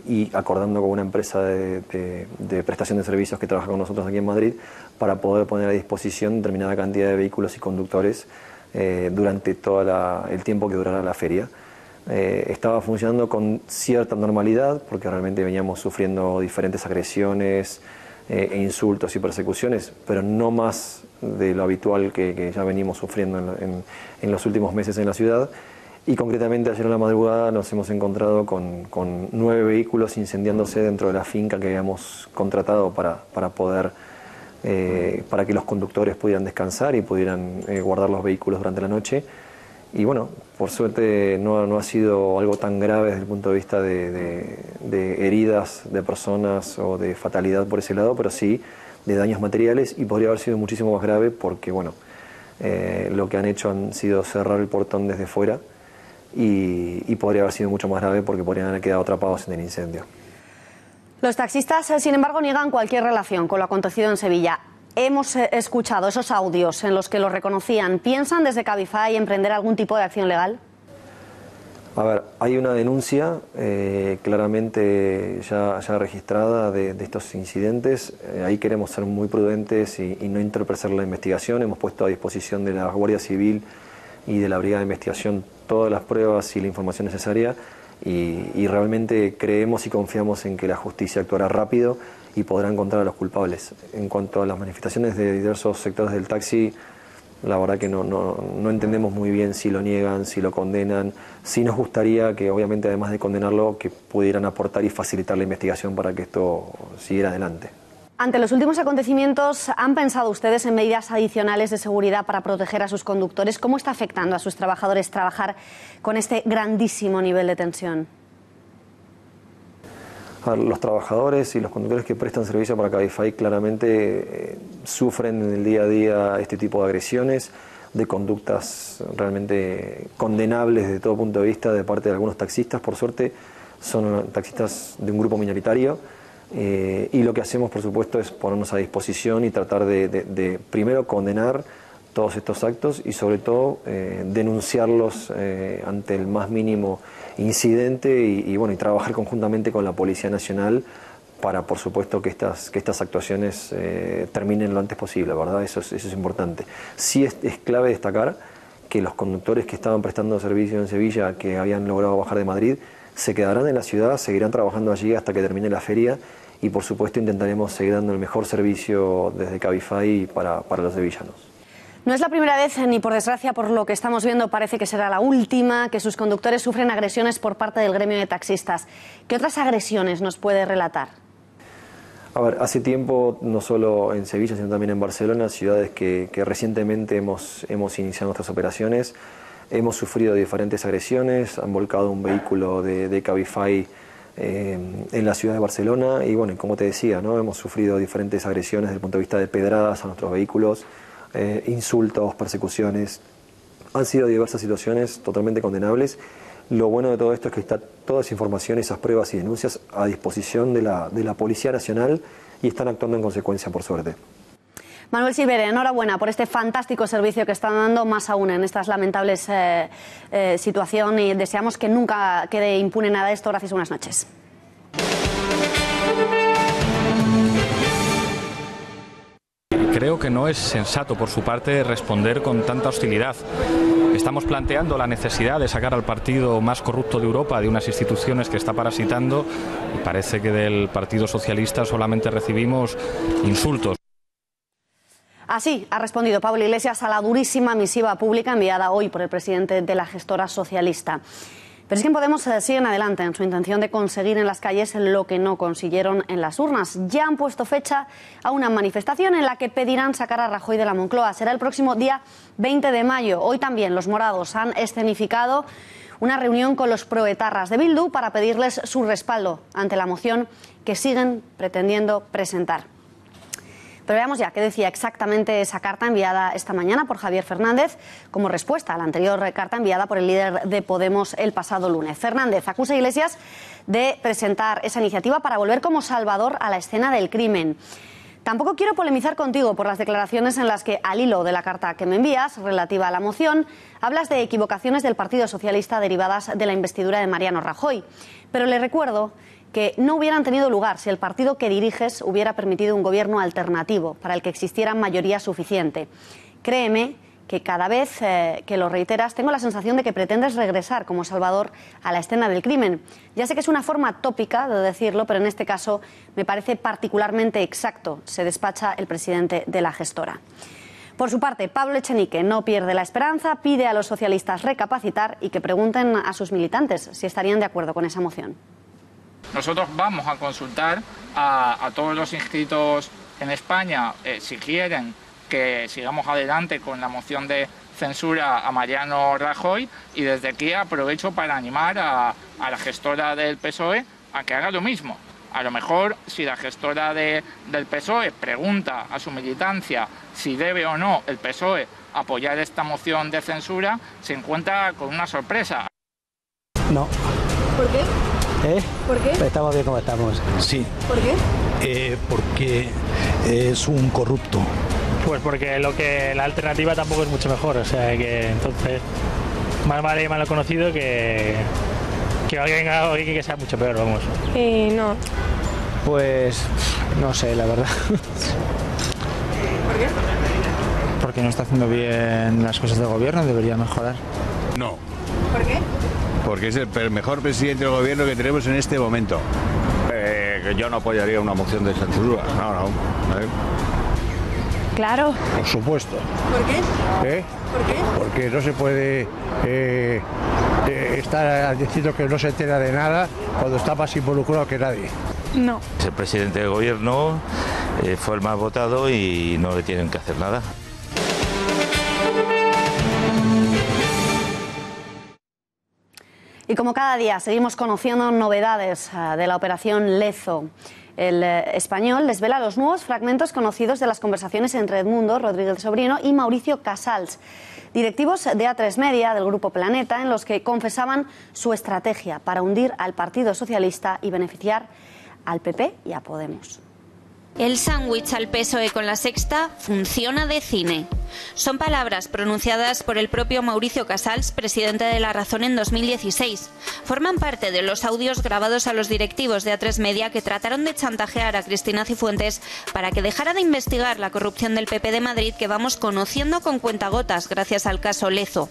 y acordando con una empresa de prestación de servicios que trabaja con nosotros aquí en Madrid para poder poner a disposición determinada cantidad de vehículos y conductores durante todo el tiempo que durará la feria. Estaba funcionando con cierta normalidad porque realmente veníamos sufriendo diferentes agresiones e insultos y persecuciones, pero no más de lo habitual que ya venimos sufriendo en los últimos meses en la ciudad. Y concretamente ayer en la madrugada nos hemos encontrado con 9 vehículos incendiándose dentro de la finca que habíamos contratado para que los conductores pudieran descansar y pudieran guardar los vehículos durante la noche. Y bueno, por suerte no ha sido algo tan grave desde el punto de vista de heridas de personas o de fatalidad por ese lado, pero sí de daños materiales, y podría haber sido muchísimo más grave porque bueno, lo que han hecho han sido cerrar el portón desde fuera y podría haber sido mucho más grave porque podrían haber quedado atrapados en el incendio. Los taxistas, sin embargo, niegan cualquier relación con lo acontecido en Sevilla. Hemos escuchado esos audios en los que lo reconocían. ¿Piensan desde Cabify emprender algún tipo de acción legal? A ver, hay una denuncia claramente ya registrada de estos incidentes. Ahí queremos ser muy prudentes y no entorpecer la investigación. Hemos puesto a disposición de la Guardia Civil y de la Brigada de Investigación todas las pruebas y la información necesaria y realmente creemos y confiamos en que la justicia actuará rápido y podrá encontrar a los culpables. En cuanto a las manifestaciones de diversos sectores del taxi, la verdad que no entendemos muy bien si lo niegan, si lo condenan. Sí nos gustaría que, obviamente, además de condenarlo, que pudieran aportar y facilitar la investigación para que esto siguiera adelante. Ante los últimos acontecimientos, ¿han pensado ustedes en medidas adicionales de seguridad para proteger a sus conductores? ¿Cómo está afectando a sus trabajadores trabajar con este grandísimo nivel de tensión? Los trabajadores y los conductores que prestan servicio para Cabify claramente sufren en el día a día este tipo de agresiones. de conductas realmente condenables desde todo punto de vista de parte de algunos taxistas. Por suerte son taxistas de un grupo minoritario, y lo que hacemos, por supuesto, es ponernos a disposición y tratar de primero condenar todos estos actos y sobre todo denunciarlos ante el más mínimo incidente y trabajar conjuntamente con la Policía Nacional para, por supuesto, que estas actuaciones terminen lo antes posible, ¿verdad? Eso es importante. Sí es clave destacar que los conductores que estaban prestando servicio en Sevilla, que habían logrado bajar de Madrid, se quedarán en la ciudad, seguirán trabajando allí hasta que termine la feria y, por supuesto, intentaremos seguir dando el mejor servicio desde Cabify para los sevillanos. No es la primera vez, ni por desgracia, por lo que estamos viendo, parece que será la última, que sus conductores sufren agresiones por parte del gremio de taxistas. ¿Qué otras agresiones nos puede relatar? A ver, hace tiempo, no solo en Sevilla, sino también en Barcelona, ciudades que recientemente hemos iniciado nuestras operaciones, hemos sufrido diferentes agresiones, han volcado un vehículo de Cabify en la ciudad de Barcelona y, bueno, como te decía, ¿no? Hemos sufrido diferentes agresiones desde el punto de vista de pedradas a nuestros vehículos, insultos, persecuciones. Han sido diversas situaciones totalmente condenables. Lo bueno de todo esto es que está toda esa información, esas pruebas y denuncias a disposición de la Policía Nacional y están actuando en consecuencia, por suerte. Manuel Silvere, enhorabuena por este fantástico servicio que están dando, más aún en estas lamentables situación, y deseamos que nunca quede impune nada de esto. Gracias, buenas noches. Creo que no es sensato por su parte responder con tanta hostilidad. Estamos planteando la necesidad de sacar al partido más corrupto de Europa de unas instituciones que está parasitando y parece que del Partido Socialista solamente recibimos insultos. Así ha respondido Pablo Iglesias a la durísima misiva pública enviada hoy por el presidente de la gestora socialista. Pero es que en Podemos siguen adelante en su intención de conseguir en las calles lo que no consiguieron en las urnas. Ya han puesto fecha a una manifestación en la que pedirán sacar a Rajoy de la Moncloa. Será el próximo día 20 de mayo. Hoy también los morados han escenificado una reunión con los proetarras de Bildu para pedirles su respaldo ante la moción que siguen pretendiendo presentar. Pero veamos ya qué decía exactamente esa carta enviada esta mañana por Javier Fernández como respuesta a la anterior carta enviada por el líder de Podemos el pasado lunes. Fernández acusa a Iglesias de presentar esa iniciativa para volver como salvador a la escena del crimen. Tampoco quiero polemizar contigo por las declaraciones en las que, al hilo de la carta que me envías relativa a la moción, hablas de equivocaciones del Partido Socialista derivadas de la investidura de Mariano Rajoy. Pero le recuerdo que no hubieran tenido lugar si el partido que diriges hubiera permitido un gobierno alternativo para el que existiera mayoría suficiente. Créeme que cada vez que lo reiteras tengo la sensación de que pretendes regresar como salvador a la escena del crimen. Ya sé que es una forma tópica de decirlo, pero en este caso me parece particularmente exacto. Se despacha el presidente de la gestora. Por su parte, Pablo Echenique no pierde la esperanza, pide a los socialistas recapacitar y que pregunten a sus militantes si estarían de acuerdo con esa moción. Nosotros vamos a consultar a todos los inscritos en España si quieren que sigamos adelante con la moción de censura a Mariano Rajoy, y desde aquí aprovecho para animar a la gestora del PSOE a que haga lo mismo. A lo mejor, si la gestora del PSOE pregunta a su militancia si debe o no el PSOE apoyar esta moción de censura, se encuentra con una sorpresa. No. ¿Por qué? ¿Por qué? Estamos bien como estamos. Sí. ¿Por qué? Porque es un corrupto. Pues porque la alternativa tampoco es mucho mejor, o sea que entonces más vale y malo conocido que alguien que sea mucho peor, vamos. No. Pues no sé, la verdad. ¿Por qué? Porque no está haciendo bien las cosas del gobierno, debería mejorar. No. ¿Por qué? Porque es el mejor presidente del gobierno que tenemos en este momento. Yo no apoyaría una moción de censura. No. Claro. Por supuesto. ¿Por qué? ¿Por qué? Porque no se puede estar diciendo que no se entera de nada cuando está más involucrado que nadie. No. Es el presidente del gobierno, fue el más votado y no le tienen que hacer nada. Y como cada día seguimos conociendo novedades de la operación Lezo, el Español desvela los nuevos fragmentos conocidos de las conversaciones entre Edmundo Rodríguez Sobrino y Mauricio Casals, directivos de A3 Media del Grupo Planeta, en los que confesaban su estrategia para hundir al Partido Socialista y beneficiar al PP y a Podemos. El sándwich al PSOE con La Sexta funciona de cine. Son palabras pronunciadas por el propio Mauricio Casals, presidente de La Razón en 2016. Forman parte de los audios grabados a los directivos de A3 Media que trataron de chantajear a Cristina Cifuentes para que dejara de investigar la corrupción del PP de Madrid que vamos conociendo con cuentagotas gracias al caso Lezo.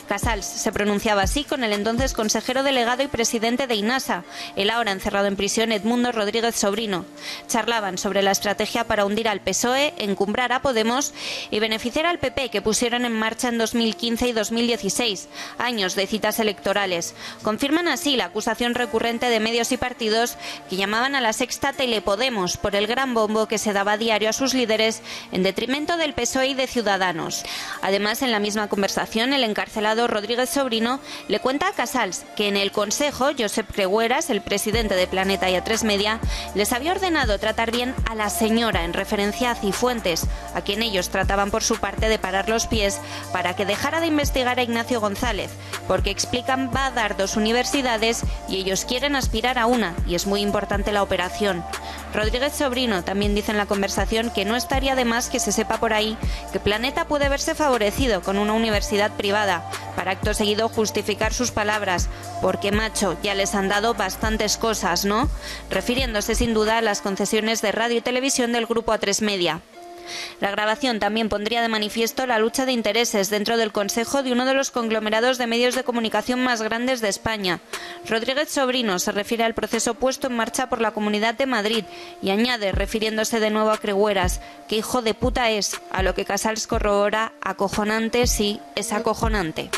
Casals se pronunciaba así con el entonces consejero delegado y presidente de INASA, el ahora encerrado en prisión Edmundo Rodríguez Sobrino. Charlaban sobre la estrategia para hundir al PSOE, encumbrar a Podemos y beneficiar al PP que pusieron en marcha en 2015 y 2016, años de citas electorales. Confirman así la acusación recurrente de medios y partidos que llamaban a La Sexta Telepodemos por el gran bombo que se daba a diario a sus líderes en detrimento del PSOE y de Ciudadanos. Además, en la misma conversación, el encarcelado Rodríguez Sobrino le cuenta a Casals que en el Consejo, Josep Cregueras, el presidente de Planeta y A3 Media, les había ordenado tratar bien a la señora, en referencia a Cifuentes, a quien ellos trataban por su parte de parar los pies para que dejara de investigar a Ignacio González, porque explican va a dar 2 universidades y ellos quieren aspirar a una, y es muy importante la operación. Rodríguez Sobrino también dice en la conversación que no estaría de más que se sepa por ahí que Planeta puede verse favorecido con una universidad privada, para acto seguido justificar sus palabras, porque macho, ya les han dado bastantes cosas, ¿no? Refiriéndose sin duda a las concesiones de radio y televisión del grupo A3 Media. La grabación también pondría de manifiesto la lucha de intereses dentro del Consejo de uno de los conglomerados de medios de comunicación más grandes de España. Rodríguez Sobrino se refiere al proceso puesto en marcha por la Comunidad de Madrid y añade, refiriéndose de nuevo a Cregueras, que hijo de puta es, a lo que Casals corrobora: acojonante, sí, es acojonante.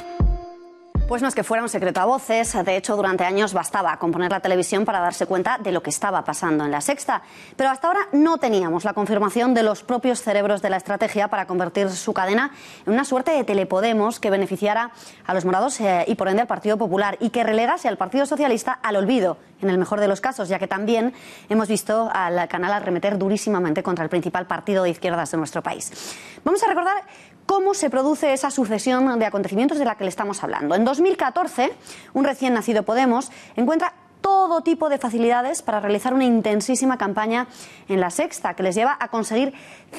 Pues no es que fuera un secreto a voces, de hecho durante años bastaba con poner la televisión para darse cuenta de lo que estaba pasando en La Sexta, pero hasta ahora no teníamos la confirmación de los propios cerebros de la estrategia para convertir su cadena en una suerte de Telepodemos que beneficiara a los morados y por ende al Partido Popular y que relegase al Partido Socialista al olvido, en el mejor de los casos, ya que también hemos visto al canal arremeter durísimamente contra el principal partido de izquierdas de nuestro país. Vamos a recordar cómo se produce esa sucesión de acontecimientos de la que le estamos hablando. En 2014, un recién nacido Podemos encuentra todo tipo de facilidades para realizar una intensísima campaña en La Sexta, que les lleva a conseguir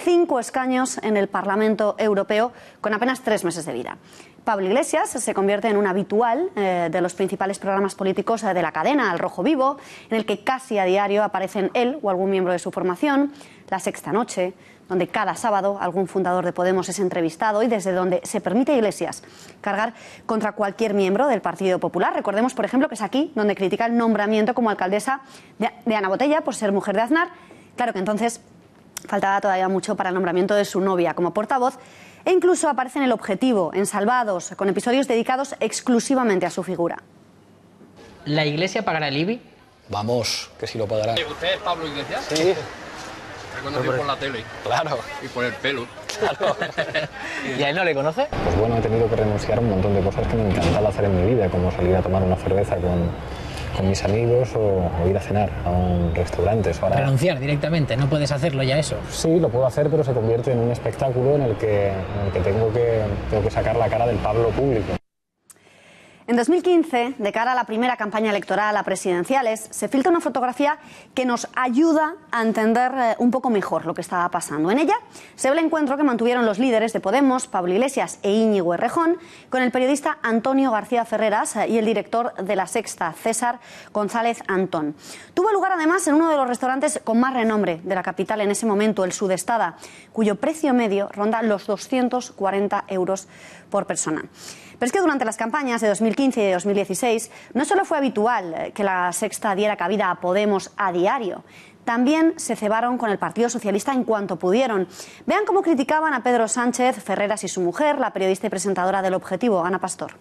5 escaños en el Parlamento Europeo con apenas 3 meses de vida. Pablo Iglesias se convierte en un habitual de los principales programas políticos de la cadena, Al Rojo Vivo, en el que casi a diario aparecen él o algún miembro de su formación, La Sexta Noche, donde cada sábado algún fundador de Podemos es entrevistado y desde donde se permite a Iglesias cargar contra cualquier miembro del Partido Popular. Recordemos, por ejemplo, que es aquí donde critica el nombramiento como alcaldesa de Ana Botella por ser mujer de Aznar. Claro que entonces faltaba todavía mucho para el nombramiento de su novia como portavoz e incluso aparece en El Objetivo, en Salvados, con episodios dedicados exclusivamente a su figura. ¿La Iglesia pagará el IBI? Vamos, que sí lo pagará. ¿Usted es Pablo Iglesias? Sí. Reconocido por la tele. Claro. Y por el pelo. Claro. ¿Y a él no le conoce? Pues bueno, he tenido que renunciar a un montón de cosas que me encantaba hacer en mi vida, como salir a tomar una cerveza con mis amigos o ir a cenar a un restaurante. Ahora... Renunciar directamente, no puedes hacerlo ya eso. Sí, lo puedo hacer, pero se convierte en un espectáculo en el que tengo que sacar la cara del Pablo público. En 2015, de cara a la primera campaña electoral a presidenciales, se filtra una fotografía que nos ayuda a entender un poco mejor lo que estaba pasando. En ella se ve el encuentro que mantuvieron los líderes de Podemos, Pablo Iglesias e Íñigo Errejón, con el periodista Antonio García Ferreras y el director de La Sexta, César González Antón. Tuvo lugar además en uno de los restaurantes con más renombre de la capital en ese momento, el Sudestada, cuyo precio medio ronda los 240 euros por persona. Pero es que durante las campañas de 2015 y de 2016 no solo fue habitual que La Sexta diera cabida a Podemos a diario, también se cebaron con el Partido Socialista en cuanto pudieron. Vean cómo criticaban a Pedro Sánchez, Ferreras y su mujer, la periodista y presentadora del Objetivo, Ana Pastor.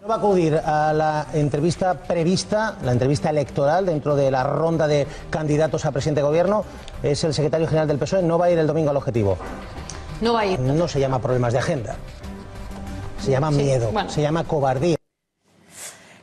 No va a acudir a la entrevista prevista, la entrevista electoral dentro de la ronda de candidatos a presidente de gobierno. Es el secretario general del PSOE, no va a ir el domingo al Objetivo. No va a ir. No se llama problemas de agenda. Se llama miedo, se llama cobardía.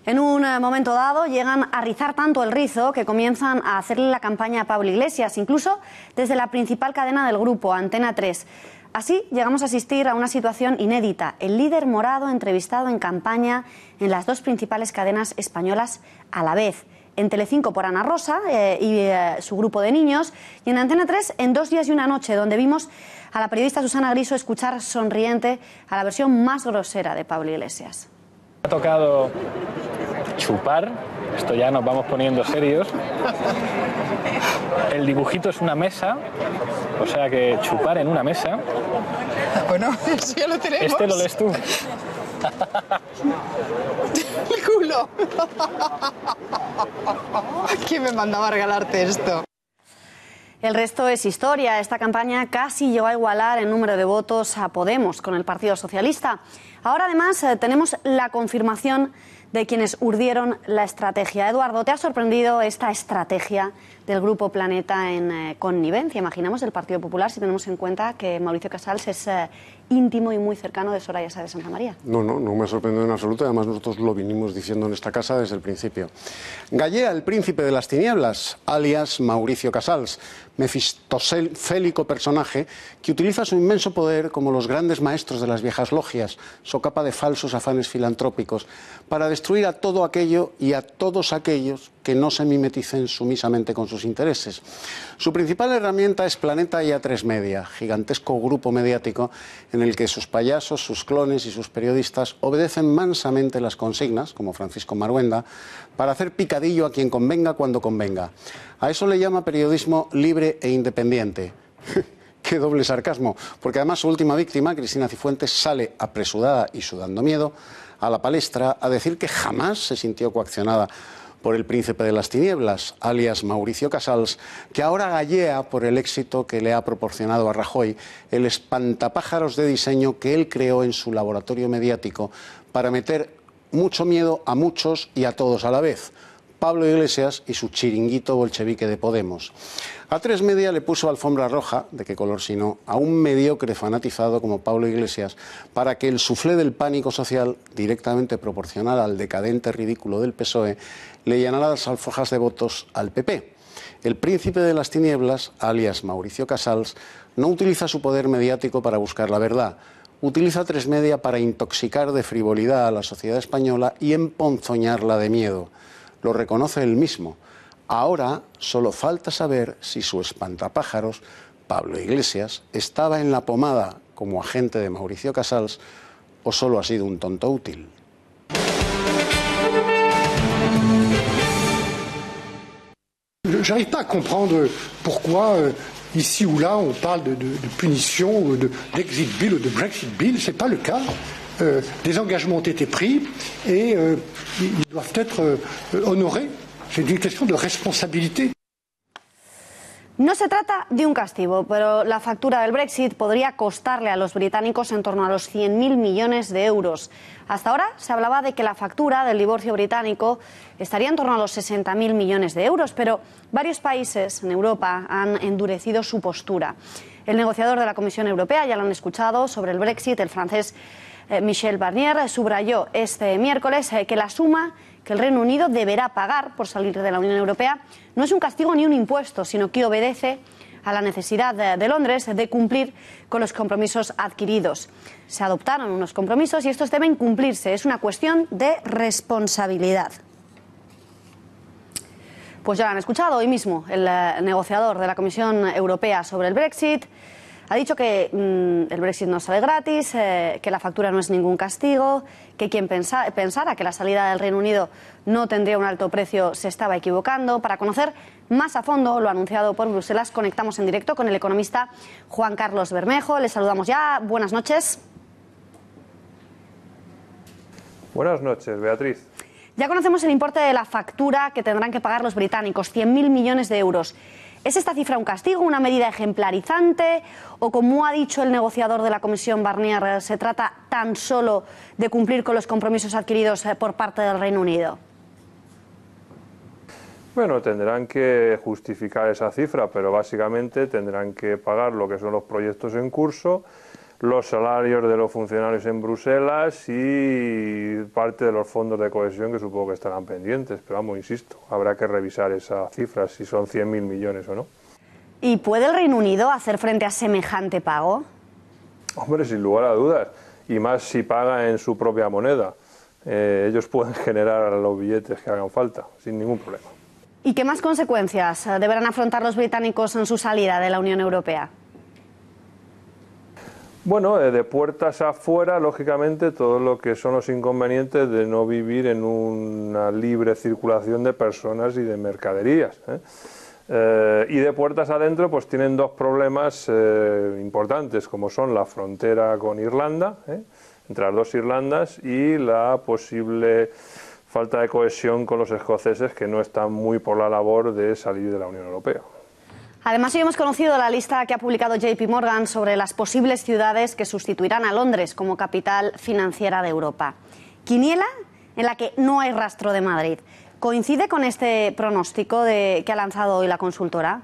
En un momento dado llegan a rizar tanto el rizo que comienzan a hacerle la campaña a Pablo Iglesias, incluso desde la principal cadena del grupo, Antena 3. Así llegamos a asistir a una situación inédita. El líder morado entrevistado en campaña en las dos principales cadenas españolas a la vez. En Telecinco por Ana Rosa y su grupo de niños, y en Antena 3 en 2 días y una noche, donde vimos a la periodista Susana Griso escuchar sonriente a la versión más grosera de Pablo Iglesias. Ha tocado chupar, esto ya nos vamos poniendo serios. El dibujito es una mesa, o sea que chupar en una mesa. Bueno, eso ya lo tenemos. Este lo lees tú. El culo. ¿Quién me mandaba a regalarte esto? El resto es historia. Esta campaña casi llegó a igualar en número de votos a Podemos con el Partido Socialista. Ahora además tenemos la confirmación de quienes urdieron la estrategia. Eduardo, ¿te ha sorprendido esta estrategia del Grupo Planeta en connivencia? Imaginamos el Partido Popular si tenemos en cuenta que Mauricio Casals es íntimo y muy cercano de Soraya Sáez de Santamaría. No me ha sorprendido en absoluto. Además, nosotros lo vinimos diciendo en esta casa desde el principio. Gallea, el príncipe de las tinieblas, alias Mauricio Casals, mefistofélico personaje que utiliza su inmenso poder como los grandes maestros de las viejas logias, socapa de falsos afanes filantrópicos, para destruir a todo aquello y a todos aquellos que no se mimeticen sumisamente con sus intereses. Su principal herramienta es Planeta y A3 Media, gigantesco grupo mediático en el que sus payasos, sus clones y sus periodistas obedecen mansamente las consignas, como Francisco Maruenda, para hacer picadillo a quien convenga cuando convenga. A eso le llama periodismo libre e independiente. Qué doble sarcasmo, porque además su última víctima, Cristina Cifuentes, sale apresurada y sudando miedo a la palestra a decir que jamás se sintió coaccionada por el príncipe de las tinieblas, alias Mauricio Casals, que ahora gallea por el éxito que le ha proporcionado a Rajoy el espantapájaros de diseño que él creó en su laboratorio mediático para meter mucho miedo a muchos y a todos a la vez. Pablo Iglesias y su chiringuito bolchevique de Podemos. A3 Media le puso alfombra roja, de qué color si no, a un mediocre fanatizado como Pablo Iglesias para que el suflé del pánico social, directamente proporcional al decadente ridículo del PSOE, le llenara las alforjas de votos al PP. El príncipe de las tinieblas, alias Mauricio Casals, no utiliza su poder mediático para buscar la verdad. Utiliza A3 Media para intoxicar de frivolidad a la sociedad española y emponzoñarla de miedo. Lo reconoce él mismo. Ahora solo falta saber si su espantapájaros, Pablo Iglesias, estaba en la pomada como agente de Mauricio Casals o solo ha sido un tonto útil. J'arrive pas à comprendre pourquoi ici ou là on parle de punition ou d'exit bill ou de Brexit bill. C'est pas le cas. Des engagements ont été pris et ils doivent être honorés. C'est une question de responsabilité. No se trata de un castigo, pero la factura del Brexit podría costarle a los británicos en torno a los 100.000 millones de euros. Hasta ahora se hablaba de que la factura del divorcio británico estaría en torno a los 60.000 millones de euros, pero varios países en Europa han endurecido su postura. El negociador de la Comisión Europea, ya lo han escuchado, sobre el Brexit, el francés Michel Barnier, subrayó este miércoles que la suma que el Reino Unido deberá pagar por salir de la Unión Europea no es un castigo ni un impuesto, sino que obedece a la necesidad de Londres de cumplir con los compromisos adquiridos. Se adoptaron unos compromisos y estos deben cumplirse. Es una cuestión de responsabilidad. Pues ya lo han escuchado hoy mismo. El negociador de la Comisión Europea sobre el Brexit ha dicho que el Brexit no sale gratis, que la factura no es ningún castigo, que quien pensara que la salida del Reino Unido no tendría un alto precio se estaba equivocando. Para conocer más a fondo lo anunciado por Bruselas, conectamos en directo con el economista Juan Carlos Bermejo. Le saludamos ya. Buenas noches. Buenas noches, Beatriz. Ya conocemos el importe de la factura que tendrán que pagar los británicos, 100.000 millones de euros. ¿Es esta cifra un castigo, una medida ejemplarizante o, como ha dicho el negociador de la Comisión Barnier, se trata tan solo de cumplir con los compromisos adquiridos por parte del Reino Unido? Bueno, tendrán que justificar esa cifra, pero básicamente tendrán que pagar lo que son los proyectos en curso, los salarios de los funcionarios en Bruselas y parte de los fondos de cohesión que supongo que estarán pendientes. Pero vamos, insisto, habrá que revisar esas cifras, si son 100.000 millones o no. ¿Y puede el Reino Unido hacer frente a semejante pago? Hombre, sin lugar a dudas, y más si paga en su propia moneda. Ellos pueden generar los billetes que hagan falta, sin ningún problema. ¿Y qué más consecuencias deberán afrontar los británicos en su salida de la Unión Europea? Bueno, de puertas afuera, lógicamente, todo lo que son los inconvenientes de no vivir en una libre circulación de personas y de mercaderías. Y de puertas adentro, pues tienen dos problemas importantes, como son la frontera con Irlanda, entre las dos Irlandas, y la posible falta de cohesión con los escoceses, que no están muy por la labor de salir de la Unión Europea. Además, hoy hemos conocido la lista que ha publicado JP Morgan sobre las posibles ciudades que sustituirán a Londres como capital financiera de Europa. Quiniela en la que no hay rastro de Madrid. ¿Coincide con este pronóstico que ha lanzado hoy la consultora?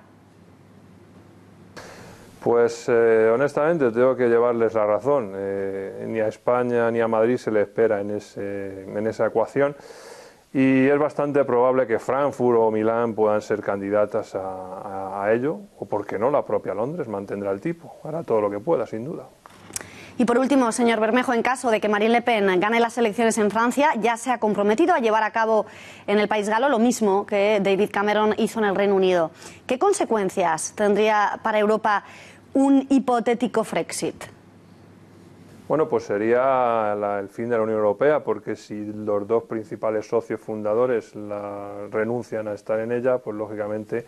Pues honestamente tengo que llevarles la razón. Ni a España ni a Madrid se le espera en esa ecuación. Y es bastante probable que Frankfurt o Milán puedan ser candidatas a ello, o por qué no, la propia Londres mantendrá el tipo, hará todo lo que pueda, sin duda. Y por último, señor Bermejo, en caso de que Marine Le Pen gane las elecciones en Francia, ya se ha comprometido a llevar a cabo en el país galo lo mismo que David Cameron hizo en el Reino Unido. ¿Qué consecuencias tendría para Europa un hipotético Frexit? Bueno, pues sería el fin de la Unión Europea, porque si los dos principales socios fundadores renuncian a estar en ella, pues lógicamente,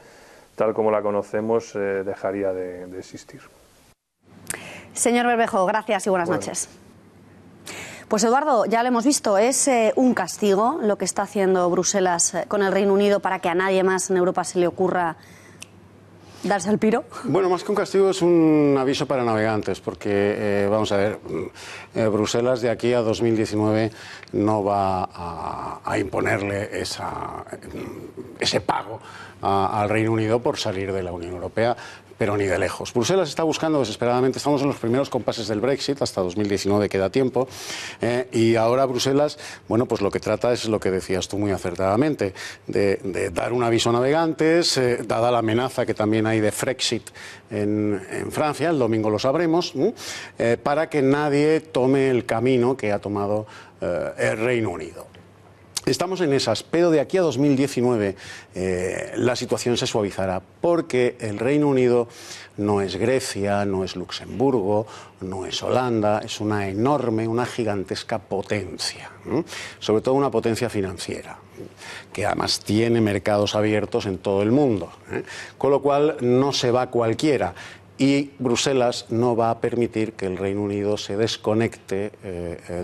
tal como la conocemos, dejaría de existir. Señor Bermejo, gracias y buenas noches. Pues Eduardo, ya lo hemos visto, es un castigo lo que está haciendo Bruselas con el Reino Unido para que a nadie más en Europa se le ocurra darse el piro. Bueno, más que un castigo es un aviso para navegantes, porque vamos a ver, Bruselas de aquí a 2019 no va a imponerle ese pago al Reino Unido por salir de la Unión Europea, pero ni de lejos. Bruselas está buscando desesperadamente, estamos en los primeros compases del Brexit, hasta 2019 queda tiempo, y ahora Bruselas, bueno, pues lo que trata es lo que decías tú muy acertadamente, de dar un aviso a navegantes, dada la amenaza que también hay de Frexit en Francia, el domingo lo sabremos, para que nadie tome el camino que ha tomado el Reino Unido. Estamos en esas, pero de aquí a 2019 la situación se suavizará, porque el Reino Unido no es Grecia, no es Luxemburgo, no es Holanda, es una enorme, una gigantesca potencia, sobre todo una potencia financiera, que además tiene mercados abiertos en todo el mundo, con lo cual no se va cualquiera. Y Bruselas no va a permitir que el Reino Unido se desconecte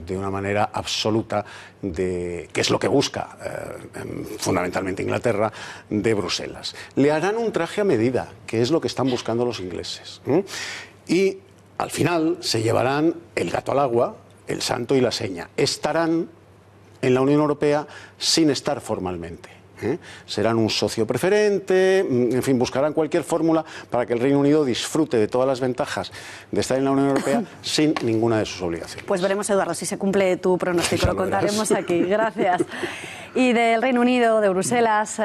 de una manera absoluta, que es lo que busca fundamentalmente Inglaterra, de Bruselas. Le harán un traje a medida, que es lo que están buscando los ingleses. Y al final se llevarán el gato al agua, el santo y la seña. Estarán en la Unión Europea sin estar formalmente. Serán un socio preferente, en fin, buscarán cualquier fórmula para que el Reino Unido disfrute de todas las ventajas de estar en la Unión Europea sin ninguna de sus obligaciones. Pues veremos, Eduardo, si se cumple tu pronóstico, lo contaremos aquí. Gracias. Y del Reino Unido, de Bruselas,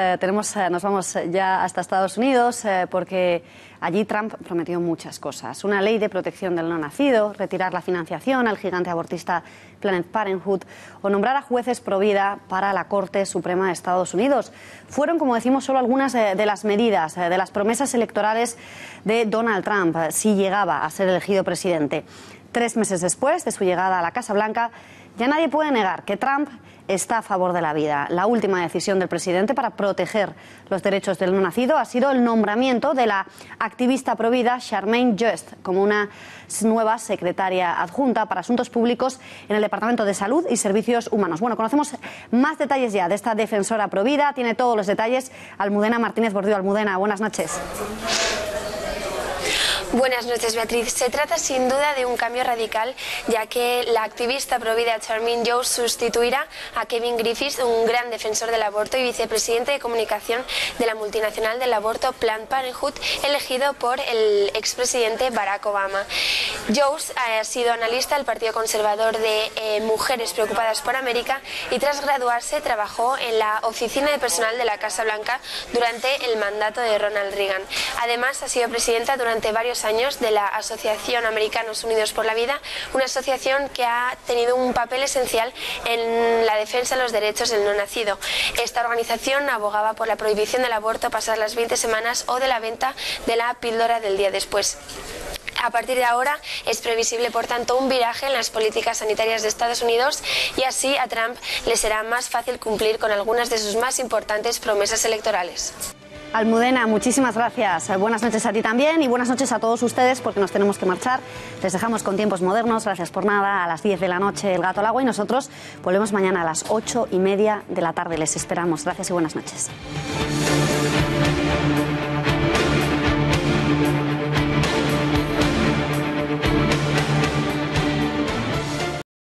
nos vamos ya hasta Estados Unidos, porque allí Trump prometió muchas cosas. Una ley de protección del no nacido, retirar la financiación al gigante abortista Planned Parenthood o nombrar a jueces pro vida para la Corte Suprema de Estados Unidos. Fueron, como decimos, solo algunas de las medidas, de las promesas electorales de Donald Trump, si llegaba a ser elegido presidente. 3 meses después de su llegada a la Casa Blanca, ya nadie puede negar que Trump está a favor de la vida. La última decisión del presidente para proteger los derechos del no nacido ha sido el nombramiento de la activista provida Charmaine Just como una nueva secretaria adjunta para Asuntos Públicos en el Departamento de Salud y Servicios Humanos. Bueno, conocemos más detalles ya de esta defensora provida. Tiene todos los detalles Almudena Martínez Bordío. Almudena, buenas noches. Buenas noches, Beatriz. Se trata sin duda de un cambio radical, ya que la activista provida Charmaine Jones sustituirá a Kevin Griffiths, un gran defensor del aborto y vicepresidente de comunicación de la multinacional del aborto Planned Parenthood, elegido por el expresidente Barack Obama. Jones ha sido analista del Partido Conservador de Mujeres Preocupadas por América y tras graduarse trabajó en la oficina de personal de la Casa Blanca durante el mandato de Ronald Reagan. Además, ha sido presidenta durante varios años de la Asociación Americanos Unidos por la Vida, una asociación que ha tenido un papel esencial en la defensa de los derechos del no nacido. Esta organización abogaba por la prohibición del aborto pasadas las 20 semanas o de la venta de la píldora del día después. A partir de ahora es previsible, por tanto, un viraje en las políticas sanitarias de Estados Unidos y así a Trump le será más fácil cumplir con algunas de sus más importantes promesas electorales. Almudena, muchísimas gracias. Buenas noches a ti también y buenas noches a todos ustedes porque nos tenemos que marchar. Les dejamos con Tiempos Modernos. Gracias por nada. A las 10 de la noche El Gato al Agua y nosotros volvemos mañana a las 8:30 de la tarde. Les esperamos. Gracias y buenas noches.